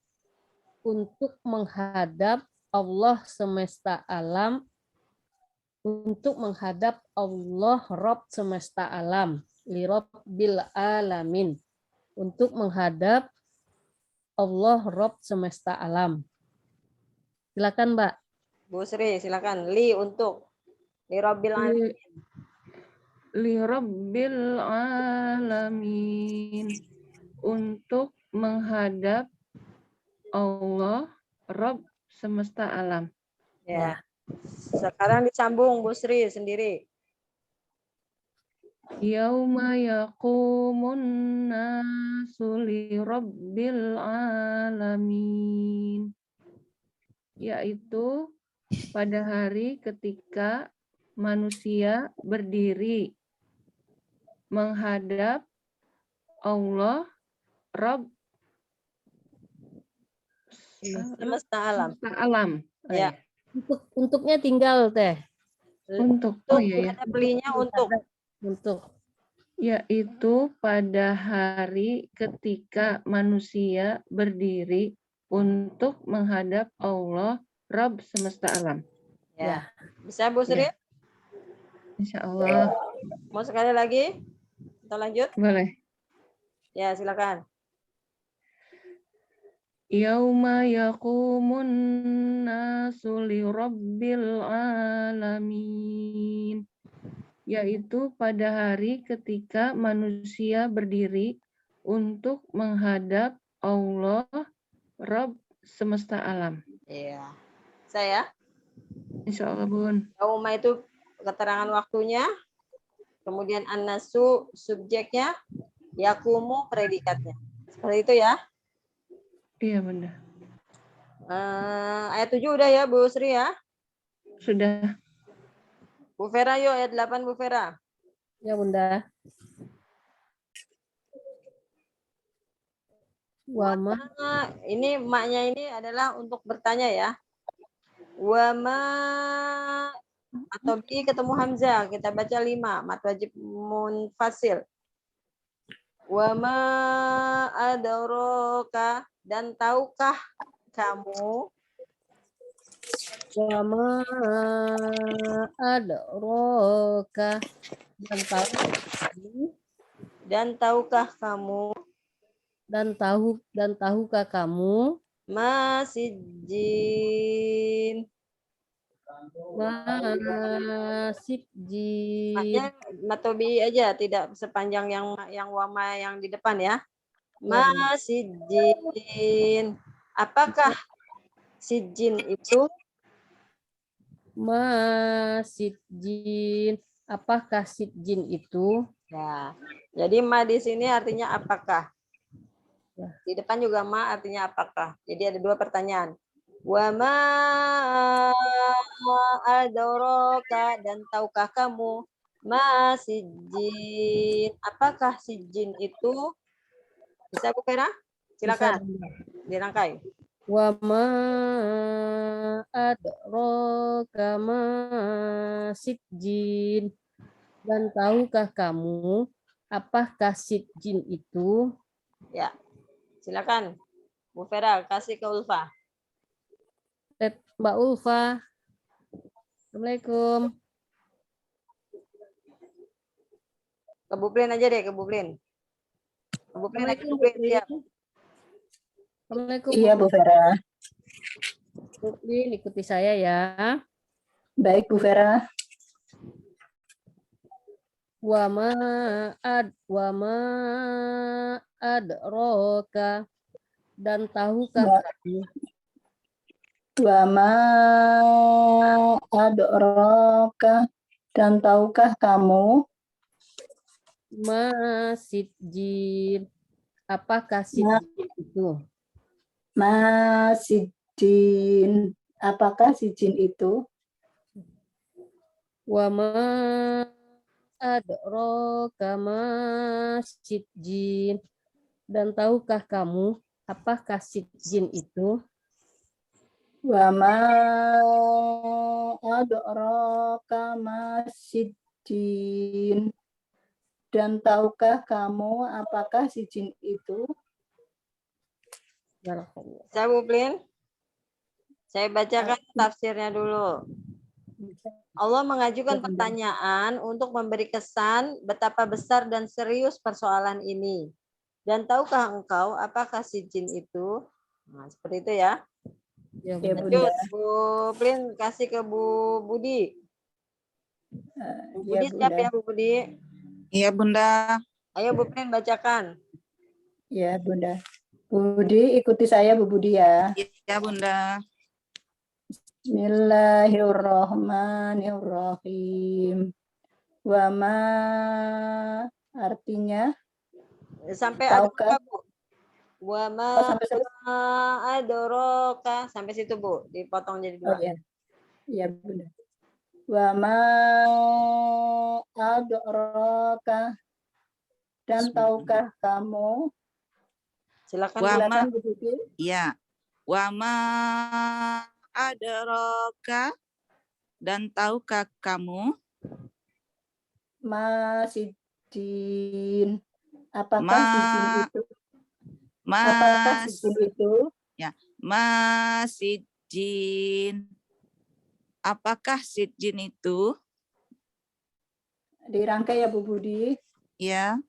Untuk menghadap Allah semesta alam, untuk menghadap Allah Rabb semesta alam, lirabbil alamin, untuk menghadap Allah Rabb semesta alam. Silakan Mbak. Bu Sri, silakan. Li untuk Lirabbil alamin. Lirabbil alamin, untuk menghadap Allah Rabb semesta alam. Ya. Sekarang disambung Bu Sri sendiri. Yauma yaqumun nasu lirabbil alamin, yaitu pada hari ketika manusia berdiri menghadap Allah Rabb Semesta alam. semesta alam. Ya. Untuknya tinggal Teh. Untuk ada belinya Untuk. Yaitu pada hari ketika manusia berdiri untuk menghadap Allah Rabb semesta alam. Ya. Bisa Bu Sri? Ya. Insya Allah. Mau sekali lagi? Kita lanjut? Boleh. Ya, silakan. Yauma yaqumun nasu lirabbil alamin, yaitu pada hari ketika manusia berdiri untuk menghadap Allah Rabb semesta alam. Iya. Saya? Insya Allah Bun. Yauma itu keterangan waktunya, kemudian an-nasu subjeknya, yakumu predikatnya. Seperti itu ya. Iya Bunda. Ayat 7 udah ya Bu Sri ya. Sudah. Bu Vera yuk ayat 8 Bu Vera. Ya Bunda. Wama. Ini maknya ini adalah untuk bertanya ya. Wama atau bi ketemu hamzah, kita baca 5, mat wajib munfasil. Wa ma adraka, dan tahukah kamu? Wa ma adraka, dan tahukah kamu? Dan tahukah kamu Ma sijjin. Sijjin. Maknya matobi aja, tidak sepanjang yang wama yang di depan ya. Ma sijjin. Apakah sijjin itu? Sijjin. Apakah sijjin itu? Ya. Jadi ma di sini artinya apakah? Ya. Di depan juga ma artinya apakah. Jadi ada dua pertanyaan. Wa ma adraka, dan tahukah kamu? Ma sijjin. Apakah sijjin itu? Bisa Bu Fera? Silakan. Dirangkai. Wa ma adraka ma sijjin. Dan tahukah kamu apakah sijjin itu? Ya. Silakan. Bu Fera kasih ke Ulfa. Mbak Ulfa. Assalamualaikum. Ke Bublin aja deh, ke Bublin. Ke Bublin aja, Assalamualaikum, Bublin. Siap. Assalamualaikum. Iya, Bu Vera. Bublin, ikuti saya ya. Baik, Bu Vera. Wa ma adraka, dan tahukah kamu? Wa ma adraka, dan tahukah kamu? Ma sijjin. Apakah sijjin itu? Ma sijjin. Apakah sijjin itu? Wa ma adraka ma sijjin. Dan tahukah kamu apakah sijjin itu? Wa ma adraka ma sijjin. Dan tahukah kamu apakah sijjin itu? Saya Bublin. Saya bacakan tafsirnya dulu. Allah mengajukan pertanyaan untuk memberi kesan betapa besar dan serius persoalan ini. Dan tahukah engkau apakah sijjin itu? Nah, seperti itu ya. Ya, Ya, Lanjut, Bunda. Bu Blin kasih ke Bu Budi. Bu Ya, Budi siap Bunda. ya, Bu Budi? Iya, Bunda. Ayo Bu Blin bacakan. Ya, Bunda. Bu Budi, ikuti saya, Bu Budi ya. Iya, Bunda. Bismillahirrahmanirrahim. Wa ma, artinya Sampai tahukah? ada Bu. Wa ma Oh, sampai selesai. adraka, sampai situ Bu, dipotong jadi Oh dua. ya. Ya, Bunda. Wa ma adraka, dan tahukah kamu? Silakan. Silakan Bu Budi. Iya. Wa ma adraka, dan tahukah kamu? Ma sijjin. Apakah sijjin itu? Apakah sijjin itu? Ma sijjin. Apakah sijjin itu? Dirangkai ya Bu Budi. Ya.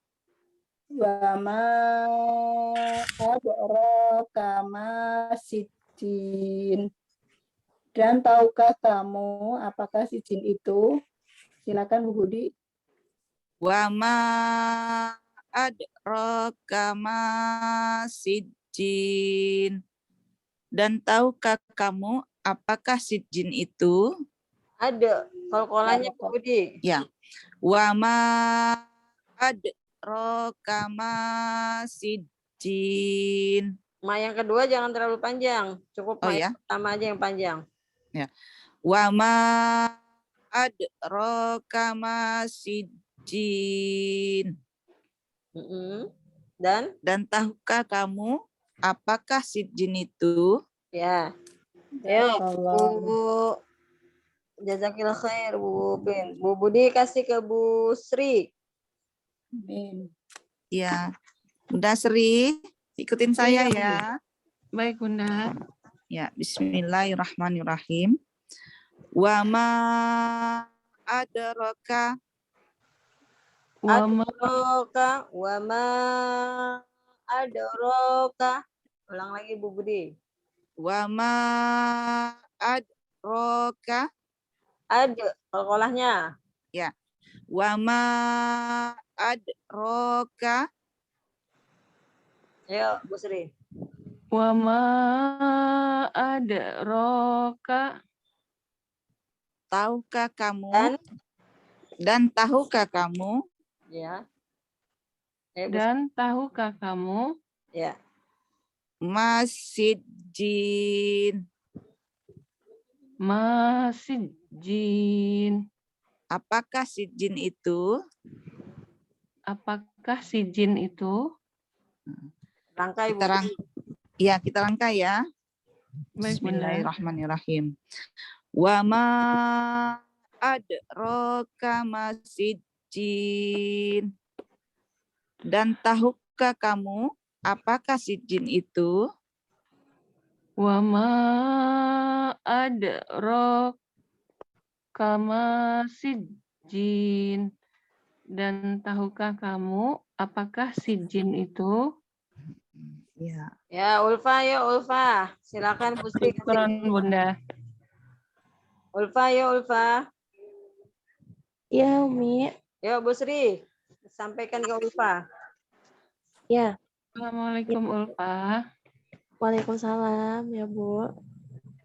Wa ma adraka ma sijjin. Dan tahukah kamu apakah sijjin itu? Silakan Bu Budi. Wa ma adraka ma sijjin. Dan tahukah kamu apakah sijjin itu? Ada kol-kolannya Bu Budi. Ya. Wa ma adraka ma sijjin. Ma yang kedua jangan terlalu panjang. Cukup Oh, ma ya. yang pertama aja yang panjang. Wa ma adraka ma sijjin. Dan tahukah kamu apakah sijjin itu? ya. Ayo Bu. Jazakillah khair Bu Bin. Bu Budi kasih ke Bu Sri. Amin. Ya, Bunda Sri, ikutin saya ya. Baik, Bunda. Ya, bismillahirrahmanirrahim. Wa ma adraka Wa ma Wa ma adraka. Ulang lagi Bu Budi. wa ma adraka Qalqalahnya. ya. Wa ma adraka Ayo Bu Sri. wa ma adraka. tahukah kamu Dan dan tahukah kamu ya. Ayo, Bu Sri. Dan tahukah kamu Ya. masjid masjid? apakah sijin itu? Apakah si jin itu? Rangkai Bu Kita Sri. kita rangkai ya. Baik, Bunda. Bismillahirrahmanirrahim. Wa ma adraka masjid. Dan tahukah kamu apakah sijin itu? Wa ma adraka masjid. Dan tahukah kamu apakah si jin itu? Ya. Ya, Ulfa, ya Ulfa. Silakan Bu Sri. Syukran, Bunda. Ulfa, ya Ulfa. Ya, Umi. Ya Bu Sri. Sampaikan ke Ulfa. Ya. Assalamualaikum Ulfa. Waalaikumsalam ya, Bu.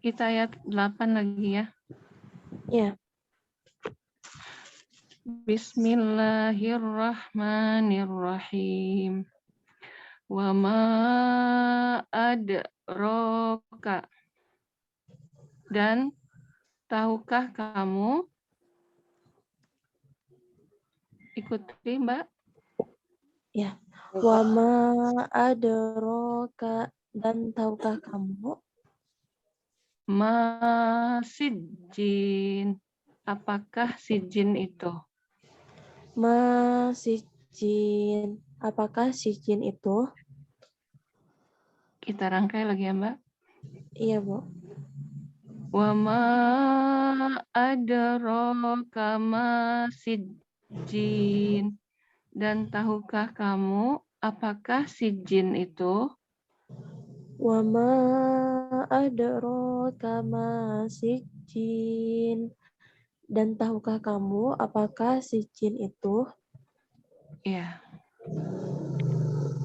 Kita ayat 8 lagi ya. Ya. Bismillahirrahmanirrahim. Wa ma adraka. Dan tahukah kamu? Ikuti, Mbak. Ya. Wa ma adraka. Dan tahukah kamu? Masjid. Apakah si jin itu? Masjid. Apakah si jin itu? Kita rangkai lagi ya, Mbak. Iya, Bu. Wa ma adraka masjid. Dan tahukah kamu apakah si jin itu? Wa ma adraka masjid. Dan tahukah kamu apakah si jin itu? Ya,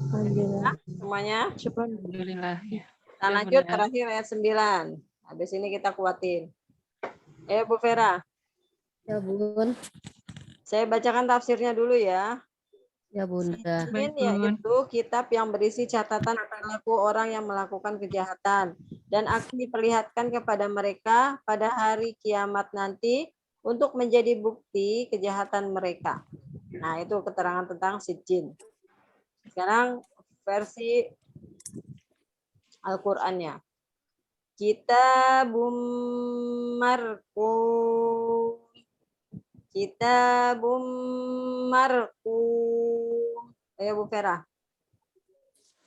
Alhamdulillah. Semuanya. Syukran. alhamdulillah. Ya. Kita Ya, lanjut Bunda. terakhir ayat 9. Habis ini kita kuatin. Bu Vera. Ya Bun, Saya bacakan tafsirnya dulu ya. ya Bunda. Sijin Baik, Bun. yaitu kitab yang berisi catatan perilaku orang yang melakukan kejahatan dan akan diperlihatkan kepada mereka pada hari kiamat nanti untuk menjadi bukti kejahatan mereka. Nah, itu keterangan tentang sijin. Sekarang versi Al-Qur'annya. Kitabum marqum. Kitabum marqum. Ayo Bu Vera.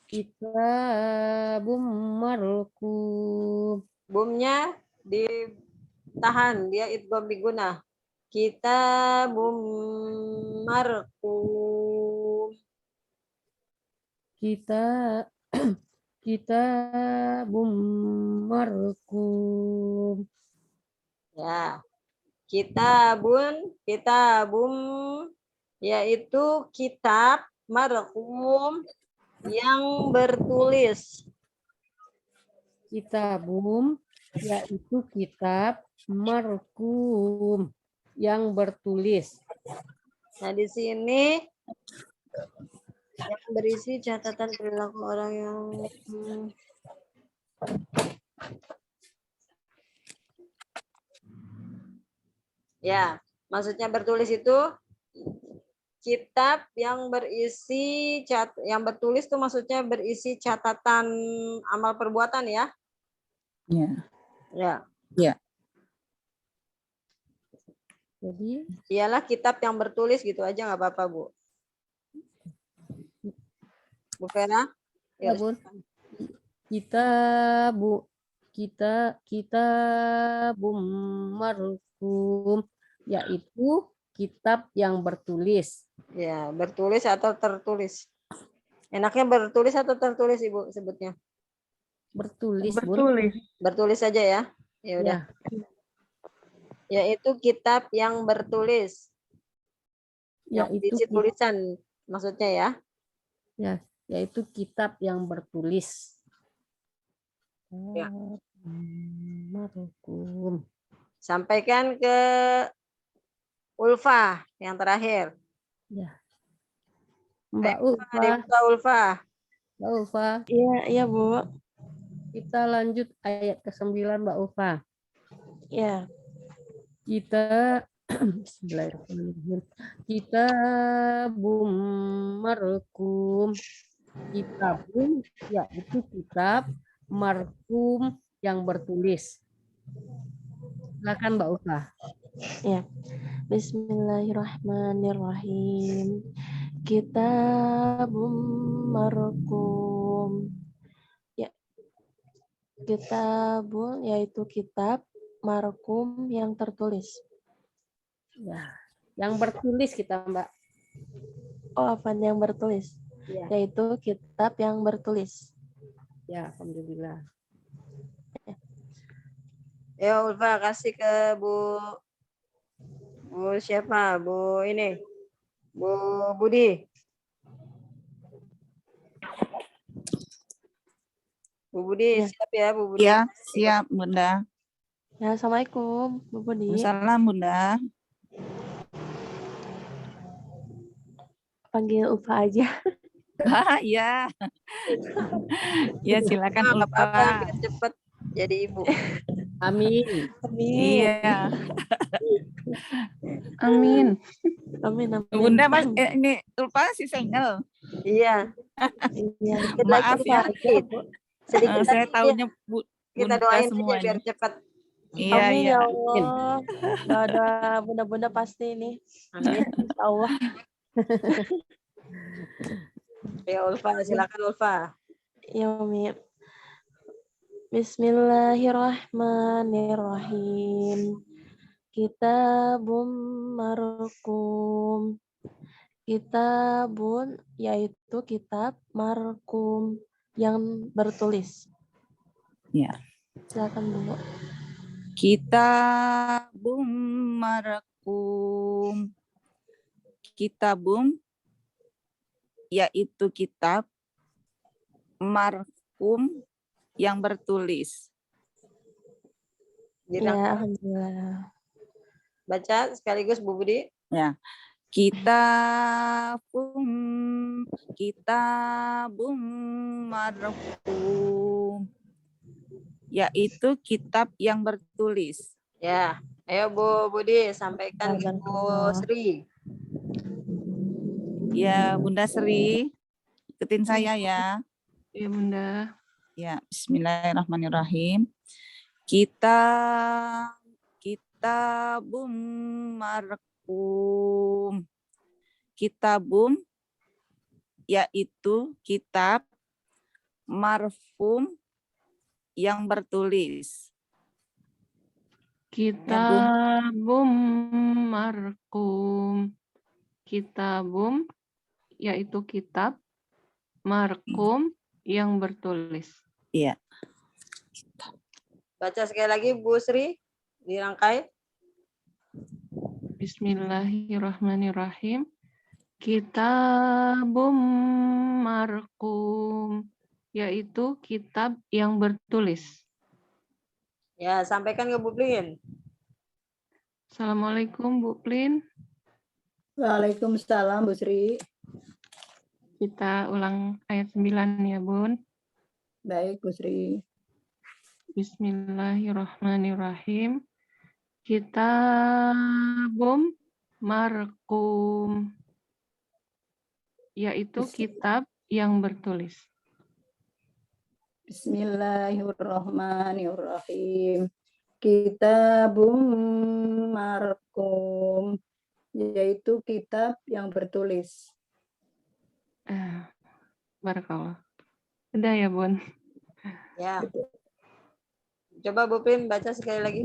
Kitabum marqum. Bumnya ditahan, dia idgham biguna. Kitabum marqum. Kitabum marqum. Ya. Kitabum yaitu kitab marqum yang bertulis. Kitabum yaitu kitab marqum yang bertulis. Nah, di sini yang berisi catatan perilaku orang yang ya, maksudnya bertulis itu kitab yang berisi yang bertulis itu maksudnya berisi catatan amal perbuatan ya. Ya. Ya. Ya. Jadi Ialah kitab yang bertulis gitu aja nggak apa-apa Bu. Bu Vera. Ya, Yuk, Bun. Kita marhum, yaitu kitab yang bertulis. ya, bertulis atau tertulis? Enaknya bertulis atau tertulis, Ibu sebutnya? Bertulis, Bun. Bertulis. Bertulis saja ya. Ya udah. Ya, Yaitu kitab yang bertulis. Yang yaitu berisi tulisan maksudnya ya. ya, yaitu kitab yang bertulis. Ya. Marhum. Sampaikan ke Ulfa yang terakhir. Ya. Mbak Ayo, Ulfa, dibuka Ulfa. Mbak Ulfa, Iya, iya Bu. kita lanjut ayat ke-9, Mbak Ulfa. Iya. Kita Bismillahirrahmanirrahim. Kitabum markum. Kitabum yaitu kitab, markum yang bertulis. Silakan Mbak Ulfa. Ya. Bismillahirrahmanirrahim. Kitabum marqum. Ya, kitabun yaitu kitab, marqum yang tertulis. Ya, yang bertulis kita, Mbak. Oh, apa yang bertulis? Ya, Yaitu kitab yang bertulis. ya, alhamdulillah. Ya Ulfa kasih ke Bu siapa? Bu ini. Bu Budi. Bu Budi Ya. siap ya Bu Budi. Ya, siap Bunda. Ya, Assalamualaikum, Bu Budi. Salam Bunda. Panggil Ufa aja. Iya. Ya, silakan Nggak apa-apa Ulfa. biar cepat jadi ibu. Amin. Amin. Iya. Amin. Amin, amin. Bunda ini Ulfa si single. Iya. Iya. Sedikit Maaf lagi, ya. sedikit. Sedikit Saya lagi tahunya kita Bunda doain semua saja biar ini. cepat. Iya, Amin iya. ya Allah. Doa-doa bunda-bunda pasti ini. Amin. Insya Allah. Ya Ulfa, silakan Ulfa. Ya Umi. Bismillahirrahmanirrahim. Kitabun markum. Kitabun yaitu kitab, markum yang bertulis. Ya. Silakan Bu. Kitabum markum. Kitabum yaitu kitab, markum yang bertulis. Dirangkai. Ya, alhamdulillah. Baca sekaligus Bu Budi. Ya. Kitabum markum yaitu kitab yang bertulis. Ya, ayo Bu Budi sampaikan ke Bu Sri. Ya, Bunda Sri, ikutin saya ya. Ya Bunda. Ya, Bismillahirrahmanirrahim. Kitabum markum. Kitabum yaitu kitab, marfum yang bertulis. Kitabum markum. Kitabum yaitu kitab, markum yang bertulis. Iya. Baca sekali lagi Bu Sri, dirangkai. Bismillahirrahmanirrahim. Kitabum markum yaitu kitab yang bertulis. Ya, sampaikan ke Bu Plin. Assalamualaikum Bu Plin. Waalaikumsalam Bu Sri. Kita ulang ayat 9 ya Bun. Baik Bu Sri. Bismillahirrahmanirrahim. Kitabum markum yaitu kitab yang bertulis. Bismillahirrahmanirrahim. Kitabum markum, yaitu kitab yang bertulis. Barakallah. Udah ya, Bun? Ya. Coba Bu Prim baca sekali lagi.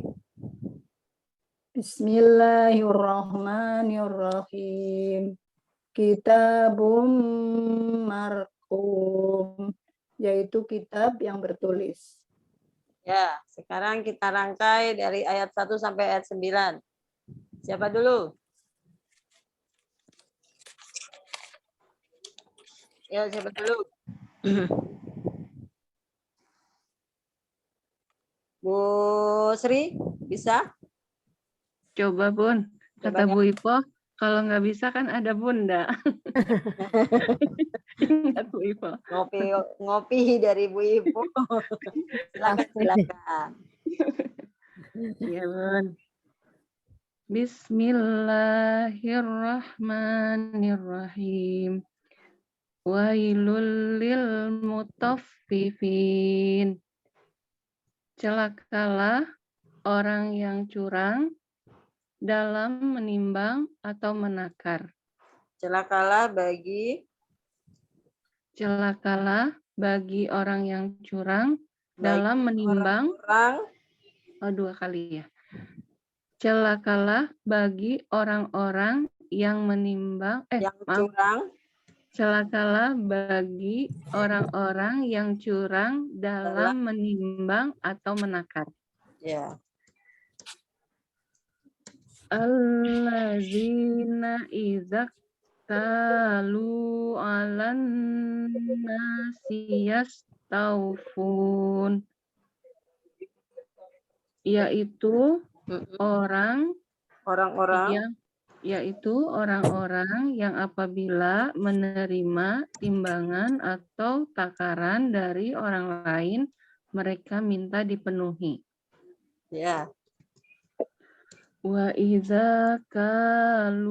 Bismillahirrahmanirrahim. Kitabum marqum, yaitu kitab yang bertulis. Ya, sekarang kita rangkai dari ayat 1 sampai ayat 9. Siapa dulu? Ya, siapa dulu? Bu Sri, bisa? Coba, Bun. Coba Kata ya. Bu Ipo, kalau nggak bisa kan ada Bunda. Ingat Bu Ipo. Ngopi dari Bu Ibu. Silakan. Iya, Bun. Bismillahirrahmanirrahim. Wailul lil mutaffifin. Celakalah orang yang curang dalam menimbang atau menakar. Celakalah bagi orang yang curang dalam menimbang. Dua kali ya. Celakalah bagi orang-orang yang menimbang. Curang. Celakalah bagi orang-orang yang curang dalam menimbang atau menakar. Ya. Allazina idza talu 'alan nasi yastaufun, yaitu orang-orang yang apabila menerima timbangan atau takaran dari orang lain, mereka minta dipenuhi. Ya. Wa idza kaluhum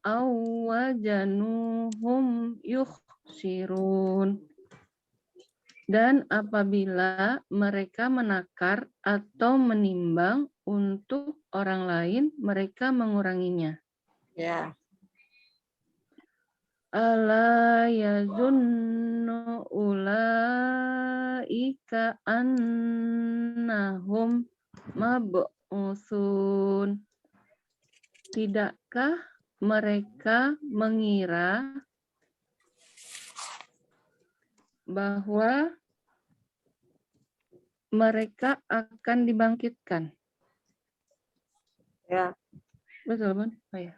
aw wajanuhum yukhsirun. Dan apabila mereka menakar atau menimbang untuk orang lain, mereka menguranginya. Ya. Ala yazunnu ulaika annahum mab'utsun. Tidakkah mereka mengira bahwa mereka akan dibangkitkan? Ya. Betul, Bun? Oh, ya.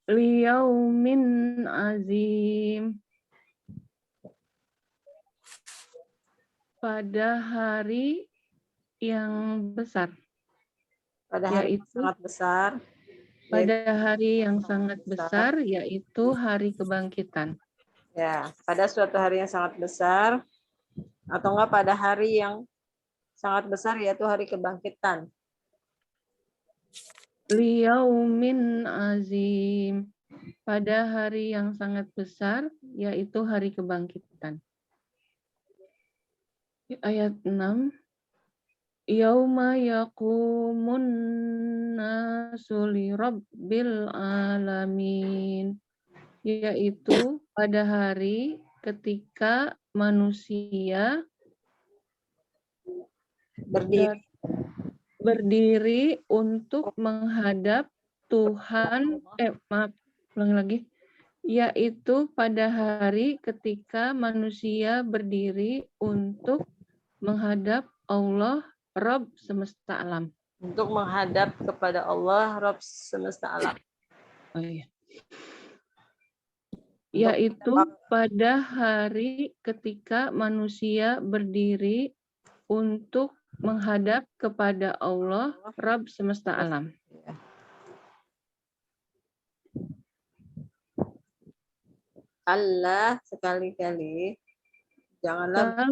Liyaumin azim. Pada hari yang besar. Pada hari yang sangat besar. Pada hari yang sangat besar, yaitu hari kebangkitan. Ya, pada suatu hari yang sangat besar, atau enggak pada hari yang sangat besar, yaitu hari kebangkitan. Liyaumin azim. Pada hari yang sangat besar, yaitu hari kebangkitan. Ayat 6. Yauma yaqumun nasu li rabbil alamin. Yaitu pada hari ketika manusia berdiri untuk menghadap Tuhan, ulang lagi. Yaitu pada hari ketika manusia berdiri untuk menghadap Allah, Rabb semesta alam. Untuk menghadap kepada Allah, Rabb semesta alam. Oh, iya. Yaitu pada hari ketika manusia berdiri untuk menghadap kepada Allah, Rabb semesta alam. Allah sekali-kali janganlah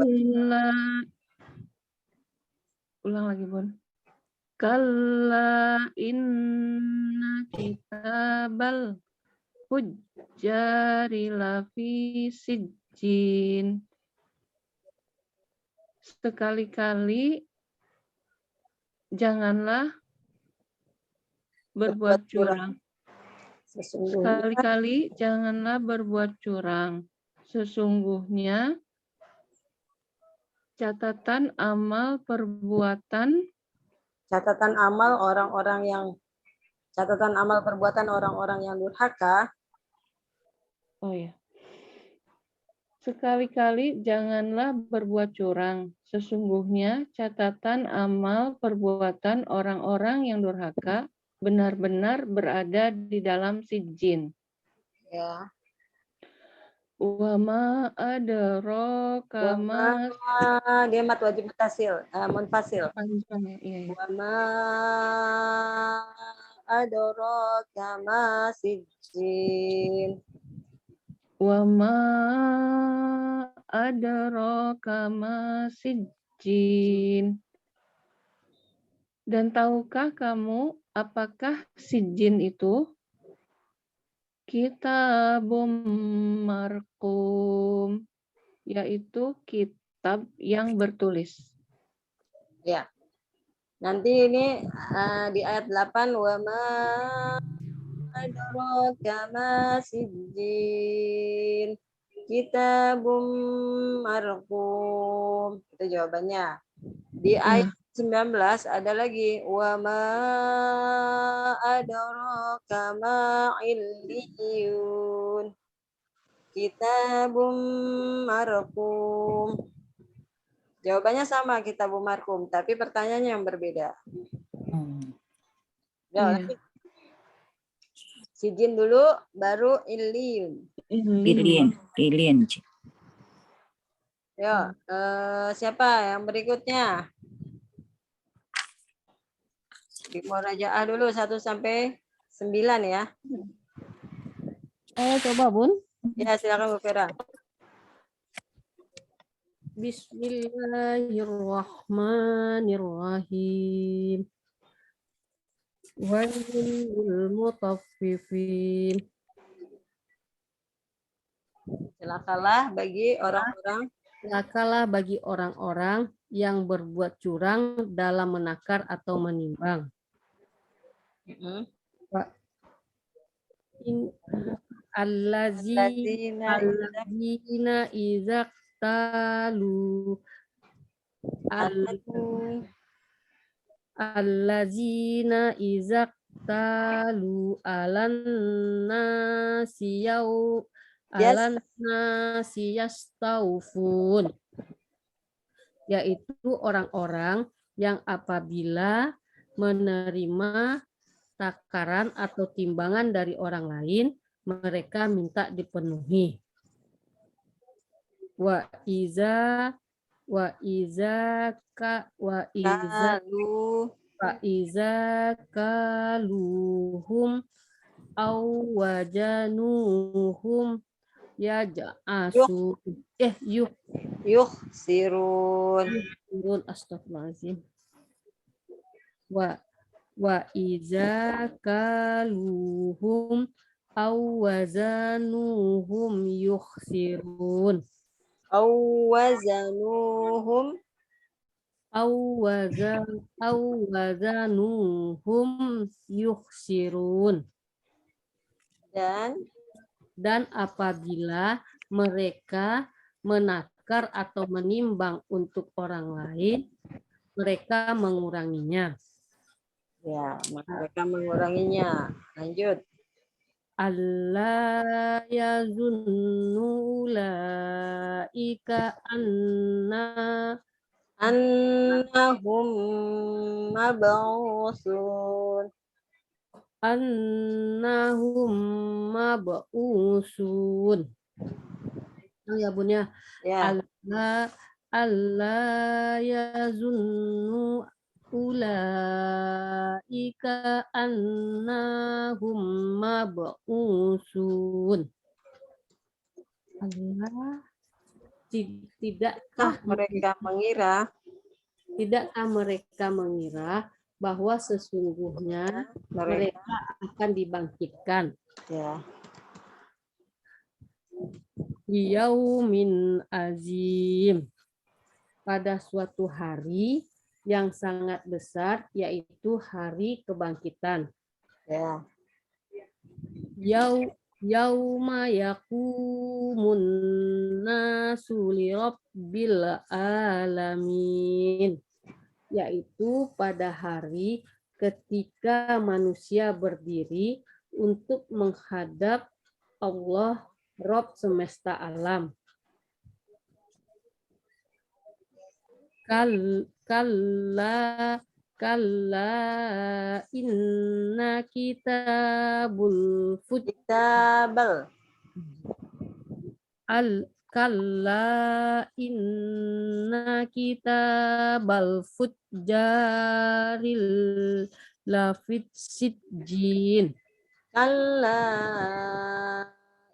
ulang lagi, Bun. Kalla inna kitabal hujjari lafi sijjin. Sekali-kali janganlah berbuat curang. Sesungguhnya Sekali-kali janganlah berbuat curang. Sesungguhnya catatan amal perbuatan catatan amal perbuatan orang-orang yang durhaka. Oh ya. Sekali-kali janganlah berbuat curang. Sesungguhnya catatan amal perbuatan orang-orang yang durhaka benar-benar berada di dalam sijin. Ya. Wa ma adraka ma Dia mat wajib munfasil. panjang ya. Iya, iya. Wa ma adraka ma sijjin. Wa ma adraka ma sijjin. Dan tahukah kamu apakah sijjin itu? Kitabum marqum, yaitu kitab yang bertulis. Ya. Nanti ini di ayat 8 wa ma adraka ma sijjin. Kitabum marqum. Itu jawabannya. Di ayat 19 ada lagi wa ma adraka ma illiyun. Kitabum marqum. Jawabannya sama kitabum marqum, tapi pertanyaannya yang berbeda. Ya, lanjut. Sijin dulu baru illiyun. Ilin. Ya, siapa yang berikutnya? Di murajaah dulu 1 sampai 9 ya. Coba Bun. Ya, silakan Bu Fera. Bismillahirrahmanirrahim. Wailul mutaffifin. Celakalah bagi orang-orang Celakalah bagi orang-orang yang berbuat curang dalam menakar atau menimbang. Allazina izaqtalu allazina izaqtalu alan nasiyastaufun, yaitu orang-orang yang apabila menerima takaran atau timbangan dari orang lain, mereka minta dipenuhi. Wa iza kaluhum aw wajanuhum yukhsirun. Astagfirullahaladzim. Wa iza kaluhum aw wazanuhum yukhsirun. Wazanuhum yukhsirun. Dan apabila mereka menakar atau menimbang untuk orang lain, mereka menguranginya. Ya, mereka menguranginya. Lanjut. Alla yazunnu ulaika annahum mab'usun. Ya Bun ya. Ya. Alla yazunnu ulaika annahum mab'usun. Tidakkah mereka mengira bahwa sesungguhnya mereka akan dibangkitkan. Ya. Yaumin azim, pada suatu hari yang sangat besar, yaitu hari kebangkitan. Ya. Yauma yaqumun nasu lirabbil alamin, yaitu pada hari ketika manusia berdiri untuk menghadap Allah Rabb semesta alam. Kalla inna kitabul Kitabal. kalla inna kitabal fujjaril lafit sijjin. Kalla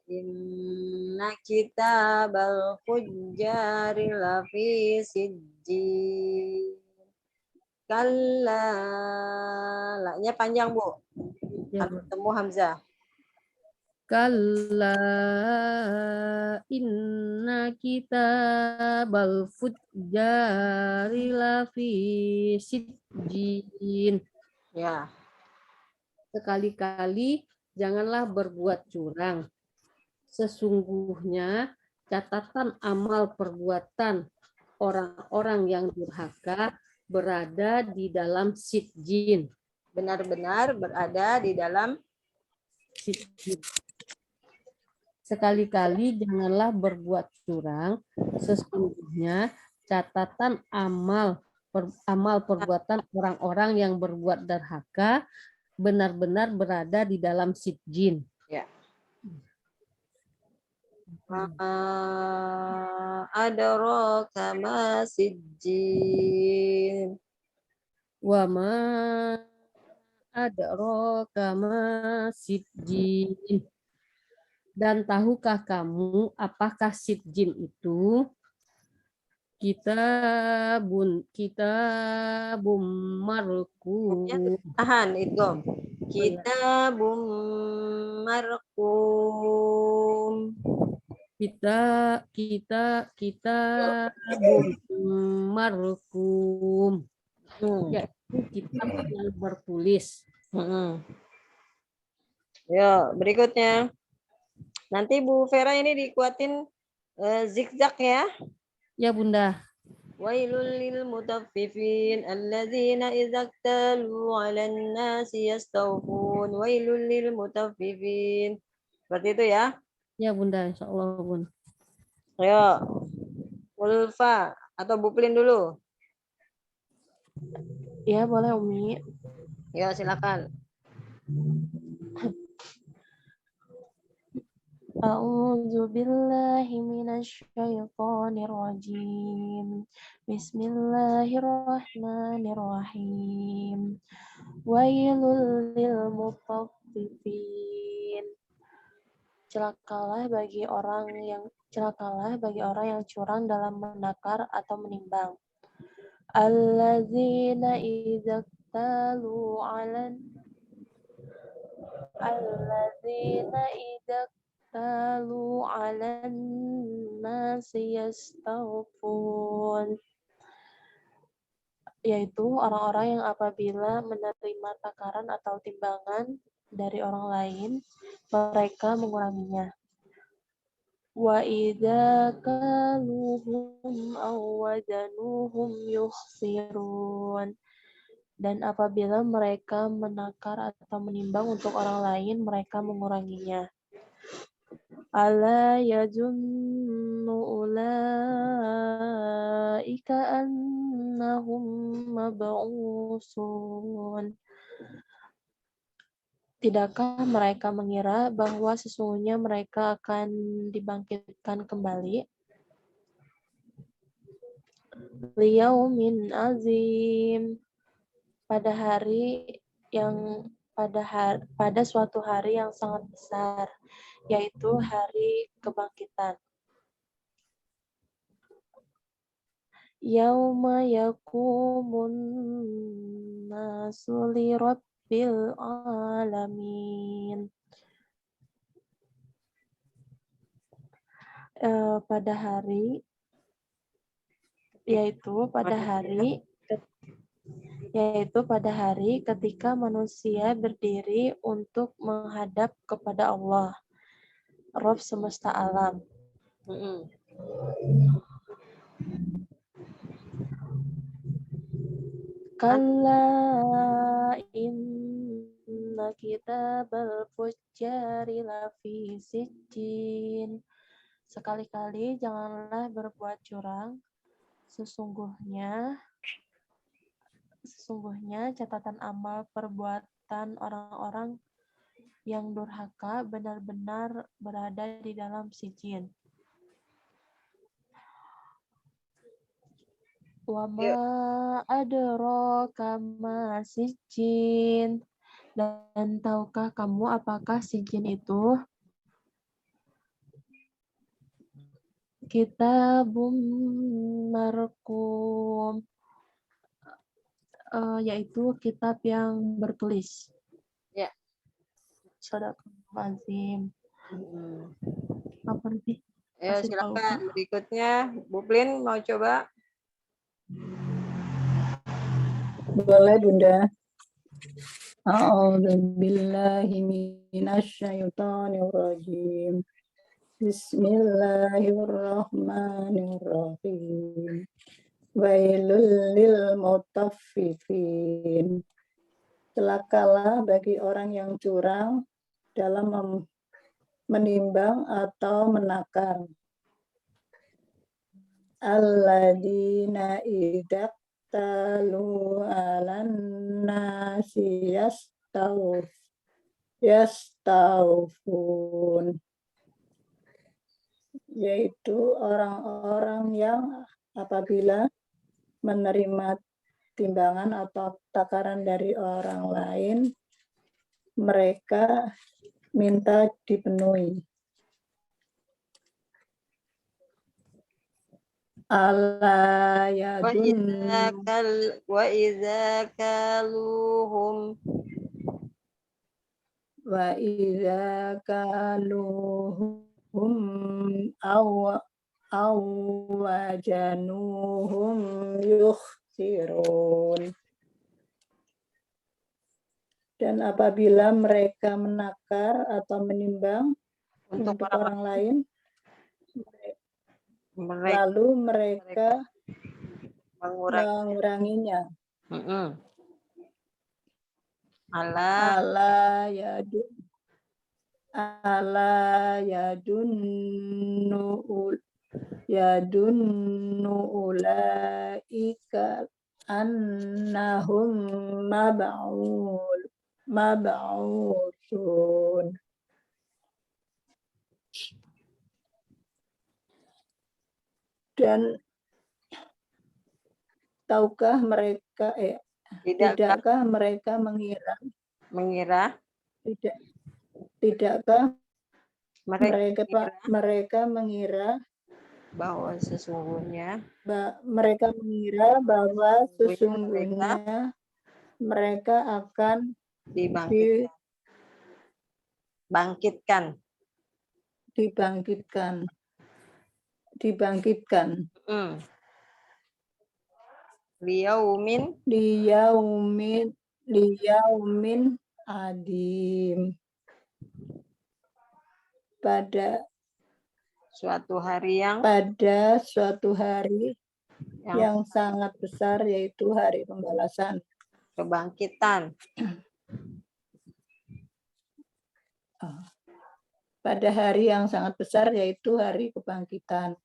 inna kitabal fujjari lafi sijjin. Kalla. La-nya panjang, Bu. Ya, Harus ketemu Hamzah. Kalla inna kitabal fujjari lafi sijjin. Ya. Sekali-kali janganlah berbuat curang. Sesungguhnya catatan amal perbuatan orang-orang yang durhaka berada di dalam sijjin. Benar-benar berada di dalam Sijjin. Sekali-kali janganlah berbuat curang, sesungguhnya catatan amal perbuatan orang-orang yang berbuat durhaka benar-benar berada di dalam sijjin. ya. Adraka ma sijjin. Wa ma adraka ma sijjin. Dan tahukah kamu apakah sijjin itu? Kitabun marqum. Tahan, idgham. Kitabum marqum. Kitabun marqum. Yaitu kitab yang bertulis. Yo, berikutnya. Nanti Bu Vera ini dikuatin zigzag ya. Ya, Bunda. Wailul lil mutaffifin alladzina idza iktalu 'alan nasi yastawfun. Wailul lil mutaffifin. Seperti itu ya. Ya, Bunda, insyaallah, Bun. Ayo. Ulfa atau Bu Plin dulu. Ya, boleh Umi. Ya, silakan. A'udzu billahi minasy syaithanir rajim. Bismillahirrahmanirrahim. Wailul lil mutaffifin. Celakalah bagi orang yang curang dalam menakar atau menimbang. Alladzina idza iktalu 'alan nasi yastawfun, yaitu orang-orang yang apabila menerima takaran atau timbangan dari orang lain, mereka menguranginya. Wa idza kaluhum aw wazanuhum yukhsirun, dan apabila mereka menakar atau menimbang untuk orang lain, mereka menguranginya. Ala yazunnu ulaika annahum mab'usun. Tidakkah mereka mengira bahwa sesungguhnya mereka akan dibangkitkan kembali? Liyaumin azim, pada suatu hari yang sangat besar, yaitu hari kebangkitan. Yauma yaqumun nasu lirabbil alamin. Pada hari yaitu pada hari ketika manusia berdiri untuk menghadap kepada Allah, Rabb semesta alam. Mm-mm. Kalla inna kitabal fujjari lafi sijjin. Sekali-kali janganlah berbuat curang. Sesungguhnya catatan amal perbuatan orang-orang yang durhaka benar-benar berada di dalam sijin. Wa ma adraka ma sijin. Dan tahukah kamu apakah sijin itu? Kitabum marqum, yaitu kitab yang bertulis. Ya. Sadaqallahul Mm-mm. Apa nih? Ayo Kasih tahu, silakan Kak. berikutnya Bu Plin mau coba. Boleh Bunda. A'udzu billahi minasyaitonir rajim. Bismillahirrahmanirrahim. Wailul lil mutaffifin. Celakalah bagi orang yang curang dalam menimbang atau menakar. Alladzina idza talu 'alan nasi yastawfun, yaitu orang-orang yang apabila menerima timbangan atau takaran dari orang lain, mereka minta dipenuhi. Ala yadun Wa idza kaluhum wa idza kaluhum aw wajanuhum yukhsirun. Dan apabila mereka menakar atau menimbang untuk orang lain, lalu mereka menguranginya. Ala yadunnu ulaika annahum mab'utsun. Dan tahukah mereka tidakkah mereka mengira tidakkah mereka mengira bahwa sesungguhnya mereka akan dibangkitkan. Liyaumin adim, pada suatu hari yang sangat besar, yaitu hari pembalasan, kebangkitan. Pada hari yang sangat besar, yaitu hari kebangkitan.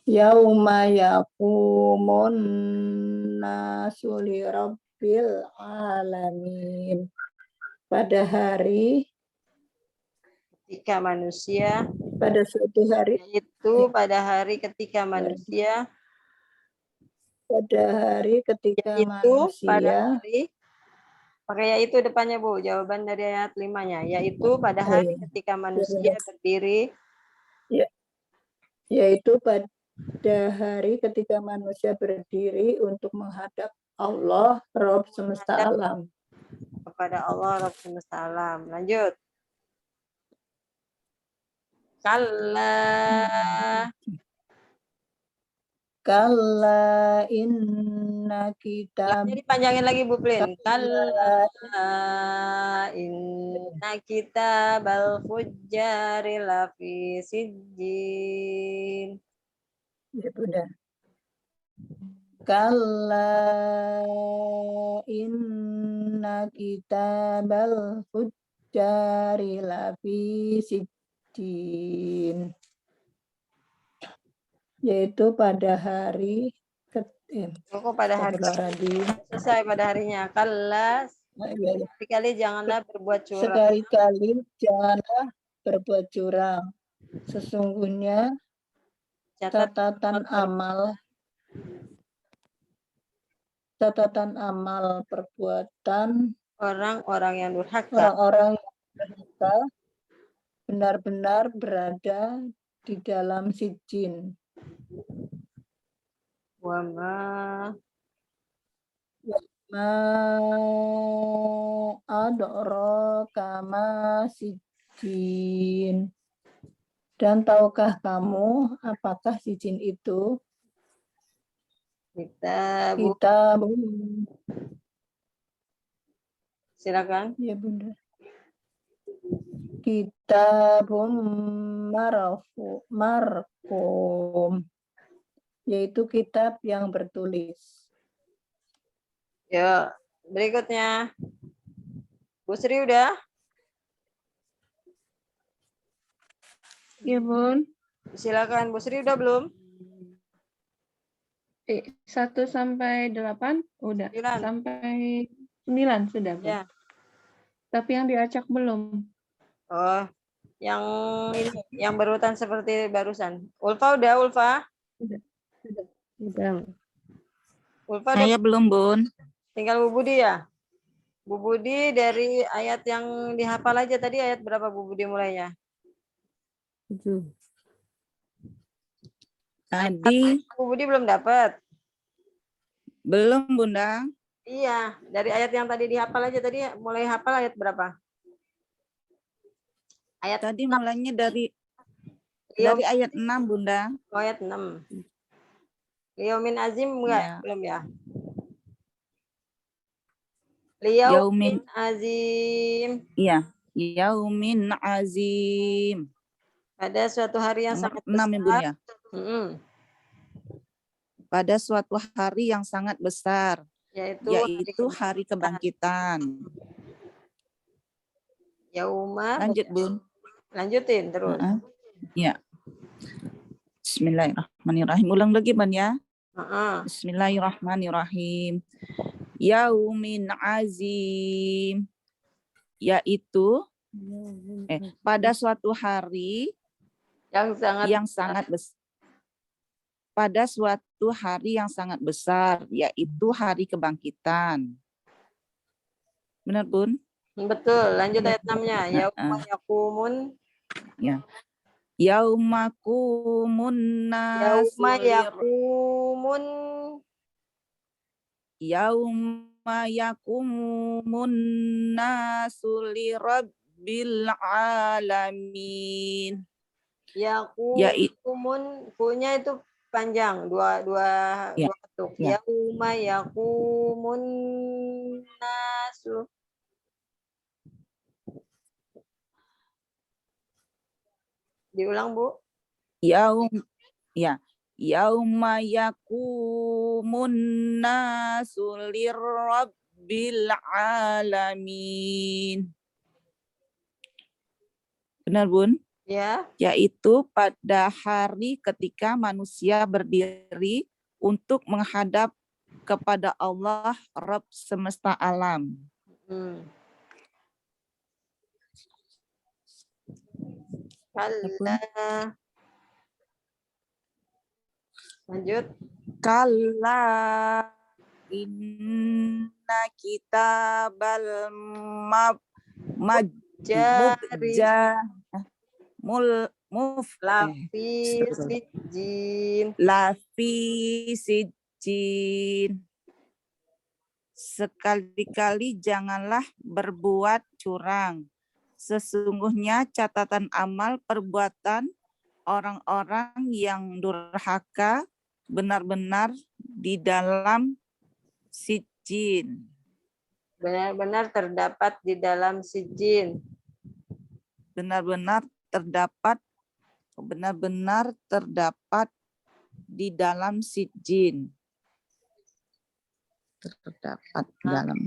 Yauma yaqumun nasu li rabbil alamin. Pada hari Ketika manusia, pada suatu hari, yaitu pada hari ketika manusia, pada hari ketika manusia, pakai yaitu depannya Bu, jawaban dari ayat 5-nya, yaitu pada hari ketika manusia berdiri, yaitu pada hari ketika manusia berdiri untuk menghadap Allah, Rabb semesta alam. Kepada Allah, Rabb semesta alam. Lanjut. Kalla Kalla inna kitab. Jadi panjangin lagi Bu Plin. Kalla inna kitabal fujjari lafi sijjin. Ya udah. Kalla inna kitabal fujjari lafi sijjin. Yaitu pada hari Kok pada hari selesai pada harinya. Kalla sekali janganlah berbuat curang. Sekali-kali janganlah berbuat curang. Sesungguhnya catatan amal perbuatan orang-orang yang durhaka. Orang-orang yang durhaka benar-benar berada di dalam sijin. Wa ma adraka ma sijin. Dan tahukah kamu apakah sijin itu? kita silakan. Ya Bunda. Kitabum marqum, yaitu kitab yang bertulis. Yuk, berikutnya. Bu Sri udah? Iya, Bun. Silakan, Bu Sri udah belum? 1 sampai 8 udah. 9. Sampai 9 sudah, Bun. Ya. Tapi yang diacak belum. Oh, yang berurutan seperti barusan. Ulfa udah, Ulfa? Udah. Ulfa Saya belum, Bun. tinggal Bu Budi ya? Bu Budi dari ayat yang dihafal aja tadi, ayat berapa Bu Budi mulainya? 7. Tadi Bu Budi belum dapat. belum, Bunda. Iya, dari ayat yang tadi dihafal aja tadi, mulai hafal ayat berapa? Ayat Tadi mulainya dari Liyom, ayat 6, Bunda. ayat 6. Liyomin azim enggak? Ya. Belum ya? Yaumin. Liyomin azim. Iya, yaumin azim. Pada suatu hari yang Nomor sangat 6 ya, Bun besar. ya. Pada suatu hari yang sangat besar, yaitu hari kebangkitan. Yauma. Lanjut, Bun. Lanjutin terus. Ya. Bismillahirrahmanirrahim. Ulang lagi, Bun ya. Bismillahirrahmanirrahim. Yaumin azim, yaitu pada suatu hari yang sangat besar. Pada suatu hari yang sangat besar, yaitu hari kebangkitan. Benar, Bun? Betul. Lanjut ayat 6-nya. Yauma yaqumun. Ya. Yauma yaqumun nasu. Yauma yaqumun nasu lirabbil alamin. Yaqumun, punya itu panjang, dua bentuk. Ya. Yauma yaqumun nasu. Diulang, Bu. Yauma yaqumun nasu lirabbil alamin. Benar, Bun? Ya. Yaitu pada hari ketika manusia berdiri untuk menghadap kepada Allah, Rabb semesta alam. Kalla. Lanjut. Kalla inna kitabal lafi sijjin. Sekali-kali janganlah berbuat curang. Sesungguhnya catatan amal perbuatan orang-orang yang durhaka benar-benar di dalam sijin. Benar-benar terdapat di dalam sijin. Benar-benar terdapat di dalam sijin. Terdapat dalam.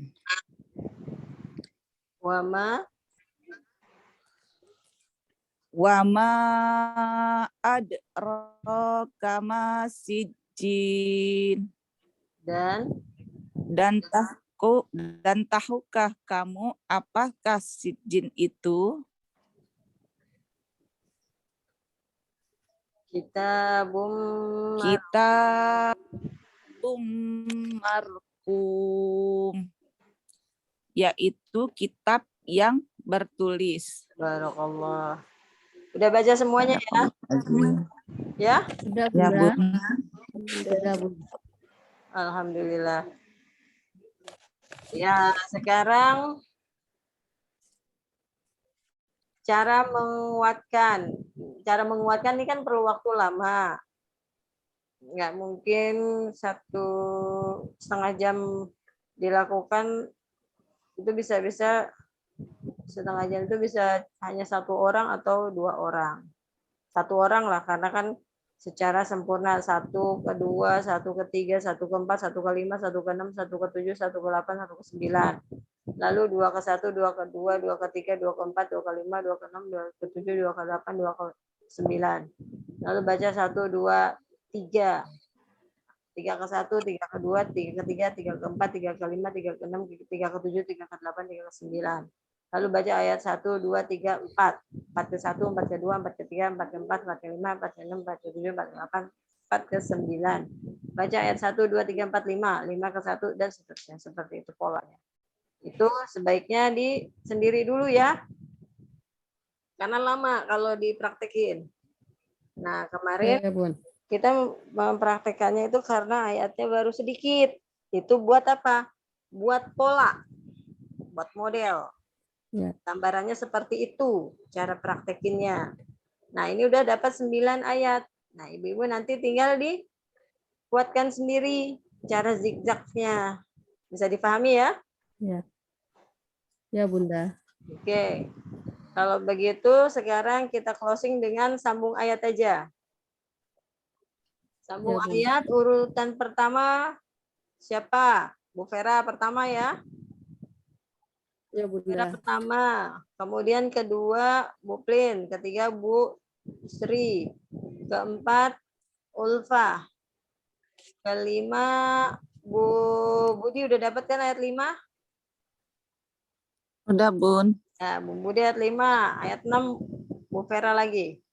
Wa ma adraka ma sijin. Dan tahukah kamu apakah sijin itu? Kitabum marqum, yaitu kitab yang bertulis. Barakallah. Udah baca semuanya ya? Ya? Sudah, Ya, Bunda. Bun. Sudah, Bunda. Alhamdulillah. Ya, sekarang cara menguatkan. Cara menguatkan ini kan perlu waktu lama. Nggak mungkin 1,5 jam dilakukan, itu bisa setengah jam itu bisa hanya 1 orang atau 2 orang. 1 orang lah, karena kan secara sempurna 1 ke 2, 1 ke 3, 1 ke 4, 1 ke 5, 1 ke 6, 1 ke 7, 1 ke 8, 1 ke 9. Lalu 2 ke 1, 2 ke 2, 2 ke 3, 2 ke 4, 2 ke 5, 2 ke 6, 2 ke 7, 2 ke 8, 2 ke 9. Lalu baca 1, 2, 3. 3 ke 1, 3 ke 2, 3 ke 3, 3 ke 4, 3 ke 5, 3 ke 6, 3 ke 7, 3 ke 8, 3 ke 9. Lalu baca ayat 1, 2, 3, 4. 4 ke 1, 4 ke 2, 4 ke 3, 4 ke 4, 4 ke 5, 4 ke 6, 4 ke 7, 4 ke 8, 4 ke 9. Baca ayat 1, 2, 3, 4, 5. 5 ke 1 dan seterusnya. Seperti itu polanya. Itu sebaiknya sendiri dulu ya. Karena lama kalau dipraktekin. Nah, kemarin Ya, Bun. kita mempraktekannya itu karena ayatnya baru sedikit. Itu buat apa? Buat pola. Buat model. Ya. Gambarannya seperti itu cara praktekinnya. Nah, ini udah dapat 9 ayat. Nah, ibu-ibu nanti tinggal dibuatkan sendiri cara zigzagnya. Bisa dipahami ya? Ya. Ya, Bunda. Oke. Kalau begitu sekarang kita closing dengan sambung ayat aja. Sambung Ya, Bun. ayat urutan pertama siapa? Bu Vera pertama ya. Ya, Vera Bunda. pertama, kemudian kedua Bu Plin, ketiga Bu Sri, keempat Ulfa, kelima Bu Budi udah dapat kan ayat 5? Udah, Bun. Ya, Bu Budi ayat 5, ayat 6 Bu Vera lagi.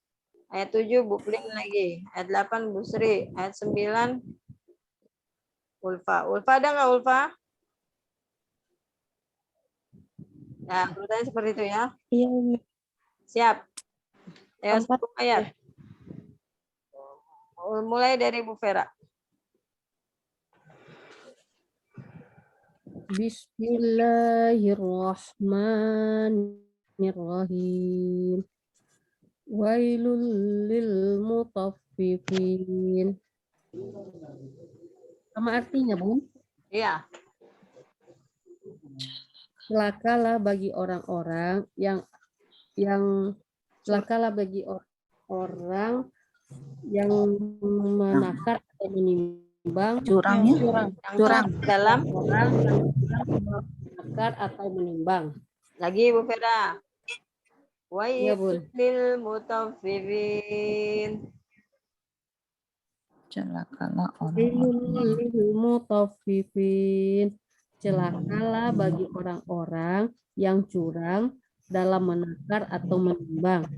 Ayat 7 Bu Plin lagi, ayat 8 Bu Sri, ayat 9 Ulfa. Ulfa ada nggak Ulfa? Nah, urutannya seperti itu ya. Iya, Umi. Siap. Ayo 4. sambung ayat. Mulai dari Bu Vera. Bismillahirrahmanirrahim. Wailul lil mutaffifin. Sama artinya, Bun. Iya. Celakalah bagi orang-orang celakalah bagi orang yang menakar atau menimbang Curang ya? Curang. Dalam orang yang menakar atau menimbang. lagi Bu Vera. Ya, Bun. Wailul mutaffifin. Celakalah Wailul orang-orang. lil mutaffifin. Celakalah bagi orang-orang yang curang dalam menakar atau menimbang.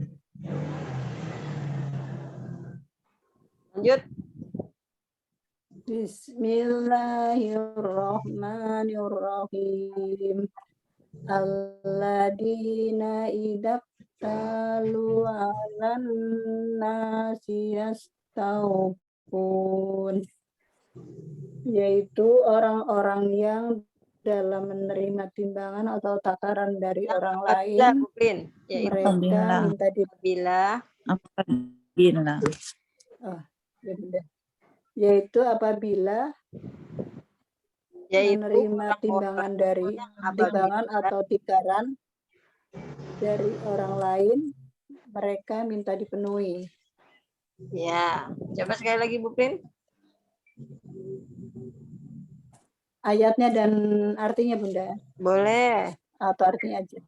Lanjut. Bismillahirrahmanirrahim. Alladzina idabtalu 'alan nasi yastawfun. Yaitu orang-orang yang dalam menerima timbangan atau takaran dari orang Apabila lain, Bu Plin, yaitu mereka minta apabila Apabila. oh, ya, Bunda. yaitu apabila Yaitu menerima timbangan atau tikaran dari orang lain, mereka minta dipenuhi. Ya, coba sekali lagi Bu Pin. Ayatnya dan artinya Bunda, Boleh. atau artinya aja.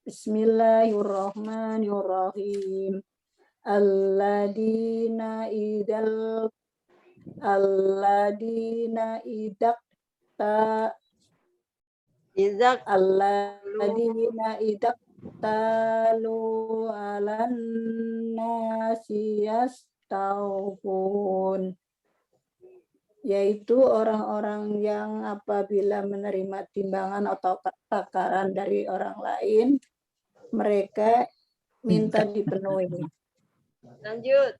Bismillahirrahmanirrahim. Alladina talu alan nasiyas taufun, yaitu orang-orang yang apabila menerima timbangan atau takaran dari orang lain, mereka minta dipenuhi. Lanjut.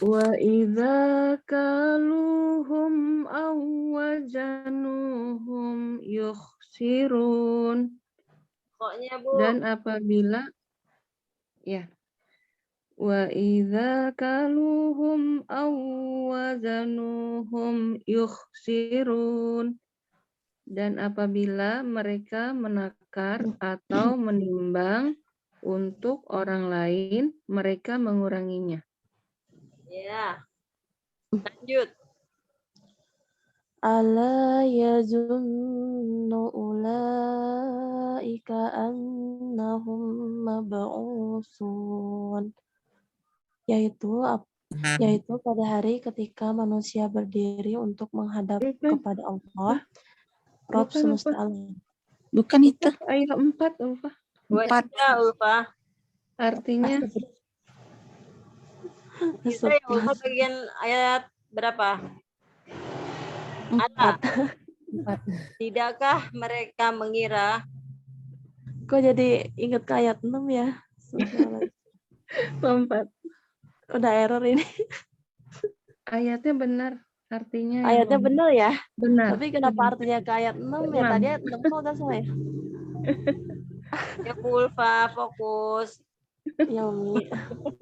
Wa idza kaluhum aw wazanuhum yukhsirun. Pokoknya Bu. Dan apabila wa idza kaluhum aw wazanuhum yukhsirun. Dan apabila mereka menakar atau menimbang untuk orang lain, mereka menguranginya. Ya. Lanjut. Ala yazunnu ulaika annahum mab'usun. Yaitu pada hari ketika manusia berdiri untuk menghadap kepada Allah, Rabb semesta alam. Bukan itu. Ayat 4, Ulfa. 4. Ulfa. Artinya Kita ya Ulfa bagian ayat berapa? 4. Tidakkah mereka mengira? Kok jadi ingat ke ayat 6 ya? 4. Udah error ini. Ayatnya benar. Artinya Ayatnya benar ya? benar. Tapi kenapa artinya ke ayat 6 ya? Tadi ayat 6 kok udah salah ya? Ya Bu Ulfa, fokus. Ya Umi.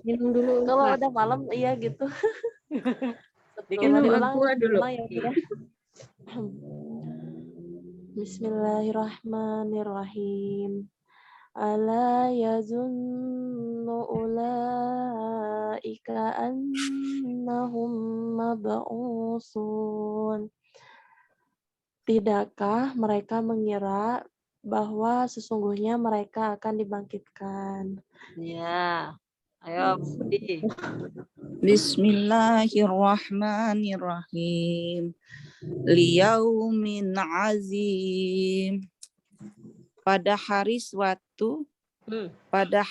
Minum dulu. Kalau Ulfa. udah malam iya gitu. Minum Ulang aqua dulu. ya udah. Bismillahirrahmanirrahim. Ala yazunnu ulaika annahum mab'usun. Tidakkah mereka mengira bahwa sesungguhnya mereka akan dibangkitkan? Ya. Ayo Budi. Bismillahirrahmanirrahim. Liyaumin azim. Pada hari suatu, pada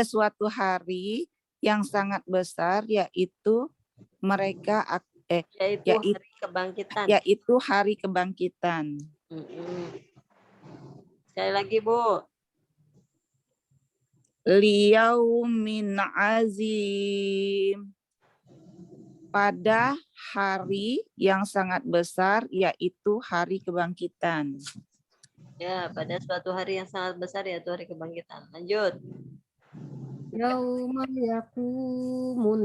suatu hari yang sangat besar, yaitu mereka Yaitu hari kebangkitan. Yaitu hari kebangkitan. Sekali lagi Bu. Liyaumin azim. Pada hari yang sangat besar, yaitu hari kebangkitan. Ya, pada suatu hari yang sangat besar, yaitu hari kebangkitan. Lanjut. Yauma yaqumun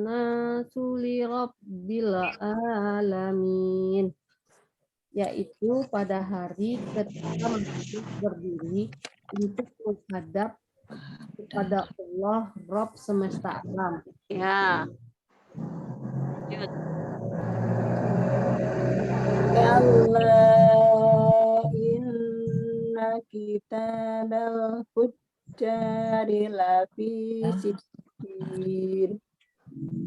nasu li rabbil alamin. Yaitu pada hari ketika manusia berdiri untuk menghadap kepada Allah, Rabb semesta alam. Ya. Lanjut. Kalla inna kitabal fujjari lafi sijjin.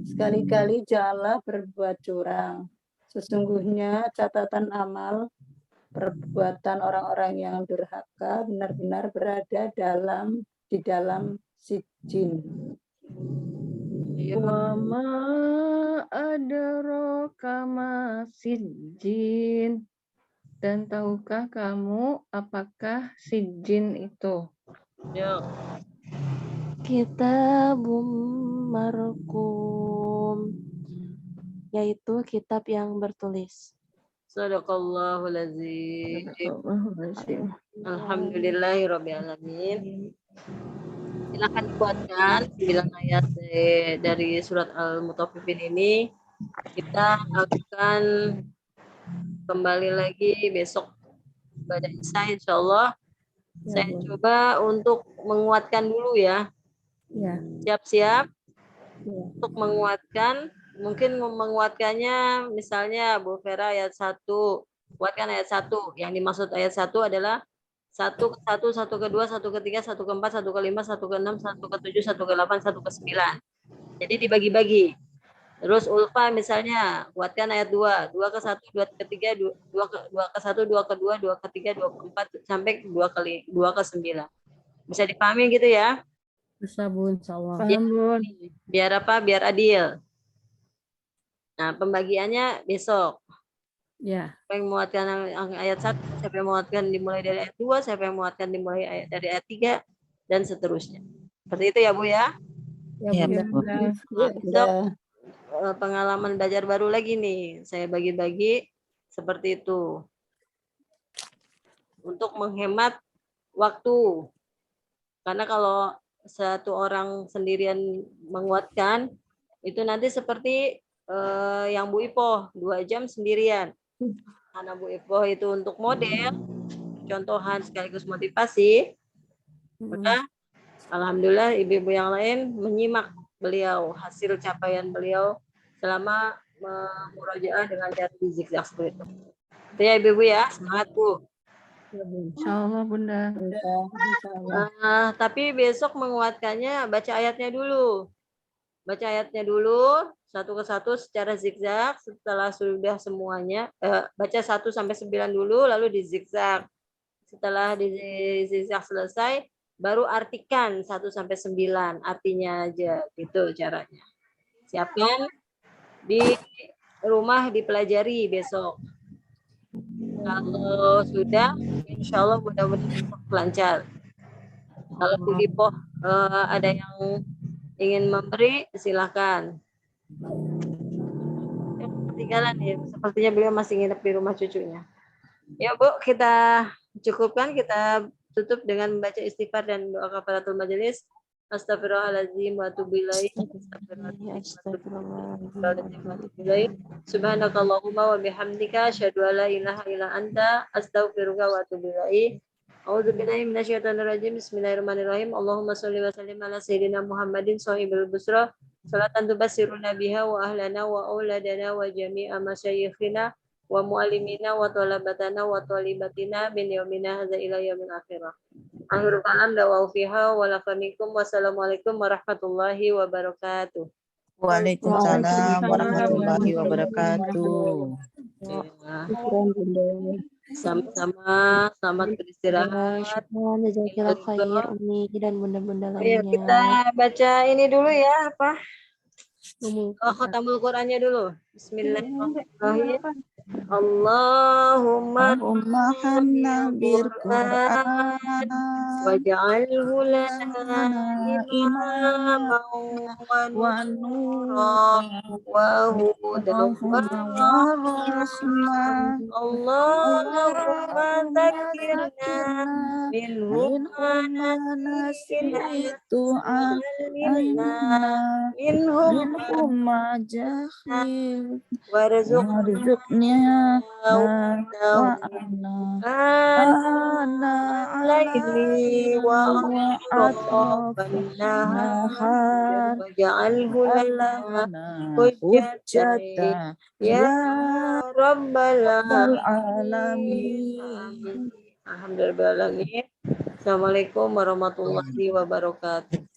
Sekali-kali janganlah berbuat curang. Sesungguhnya catatan amal perbuatan orang-orang yang durhaka benar-benar berada di dalam sijjin. Wa ma adraka ma sijjin. Dan tahukah kamu apakah sijjin itu? Yuk. Kitabum marqum, yaitu kitab yang bertulis. Sadaqallahul azim. Alhamdulillahirabbil alamin. Silakan dibuatkan 9 ayat dari surat Al-Mutaffifin ini. Kita akan kembali lagi besok pada Isya, insya Allah. Saya coba untuk menguatkan dulu ya. Ya. Siap-siap untuk menguatkan. Mungkin menguatkannya misalnya Bu Vera ayat 1. Kuatkan ayat 1. Yang dimaksud ayat 1 adalah 1 ke 1, 1 ke 2, 1 ke 3, 1 ke 4, 1 ke 5, 1 ke 6, 1 ke 7, 1 ke 8, 1 ke 9. Jadi dibagi-bagi. Terus Ulfa misalnya kuatkan ayat 2, 2 ke 1, 2 ke 3, 2 ke 1, 2 ke 2, 2 ke 3, 2 ke 4 sampai 2 ke 9. Bisa dipahami gitu ya? Bisa Bu, insya Allah. Paham, Bun. Biar apa? Biar adil. Nah, pembagiannya besok. Ya. Siapa yang menguatkan ayat 1, siapa yang menguatkan dimulai dari ayat 2, siapa yang menguatkan dimulai dari ayat 3, dan seterusnya. Seperti itu ya Bu ya? Ya, Ya, Bunda. Bu. Nah, besok pengalaman belajar baru lagi nih. Saya bagi-bagi seperti itu. Untuk menghemat waktu. Karena kalau satu orang sendirian menguatkan, itu nanti seperti yang Bu Ipoh, 2 jam sendirian. Karena Bu Ipoh itu untuk model, contohan sekaligus motivasi, maka alhamdulillah ibu-ibu yang lain menyimak beliau, hasil capaian beliau selama murojaah dengan cara zigzag seperti itu. Itu ya ibu-ibu ya, semangat Bu. Insya Allah, Bunda. Tapi besok menguatkannya baca ayatnya dulu. Baca ayatnya dulu, 1 ke 1 secara zigzag. Setelah sudah semuanya, baca 1 sampai 9 dulu, lalu di zigzag. Setelah di zigzag selesai, baru artikan 1 sampai 9. Artinya aja, gitu caranya. Siapkan di rumah dipelajari besok. Kalau sudah, insya Allah mudah-mudahan besok lancar. Kalau Bu Ipoh ada yang ingin memberi, silakan. Ketinggalan ya, sepertinya beliau masih nginep di rumah cucunya. Ya Bu, kita cukupkan, kita tutup dengan membaca istighfar dan doa kafaratul majelis. Astagfirullahaladzim wa atubu ilaih. Astagfirullahaladzim. Subhanakallahumma wa bihamdika asyhadu an la ilaha illa anta astaghfiruka wa atubu ilaih. A'udzubillahi minasyaitonir rajim. Bismillahirrahmanirrahim. Allahumma shalli wa sallim ala sayyidina Muhammadin shahibul busra. Salatan tubassiruna biha wa ahlana wa auladana wa jami'a masyayikhina wa mu'allimina wa talabatana wa talibatina min yaumina hadza ila yaumil akhirah. Akhirul kalam da'wa fiha wa lafamikum. Wassalamualaikum warahmatullahi wabarakatuh. Waalaikumsalam warahmatullahi wabarakatuh. Sama-sama, selamat beristirahat. Jazakallah khair Umi dan bunda-bunda Ayo lainnya. kita baca ini dulu ya, apa? Khatamul Qur'annya dulu. Bismillahirrahmanirrahim. Allahumma Allahumma bil Qur'an waj'alhu lana imaman wa nuran wa hudan wa rahmah. Allahumma dzakirna minhu ma nasitu minhum ma jahil warzuqna wa ana laili wa atrafan nahar waj'alhu lana hujjatan ya rabbal alamin. Alhamdulillah. Assalamualaikum warahmatullahi wabarakatuh.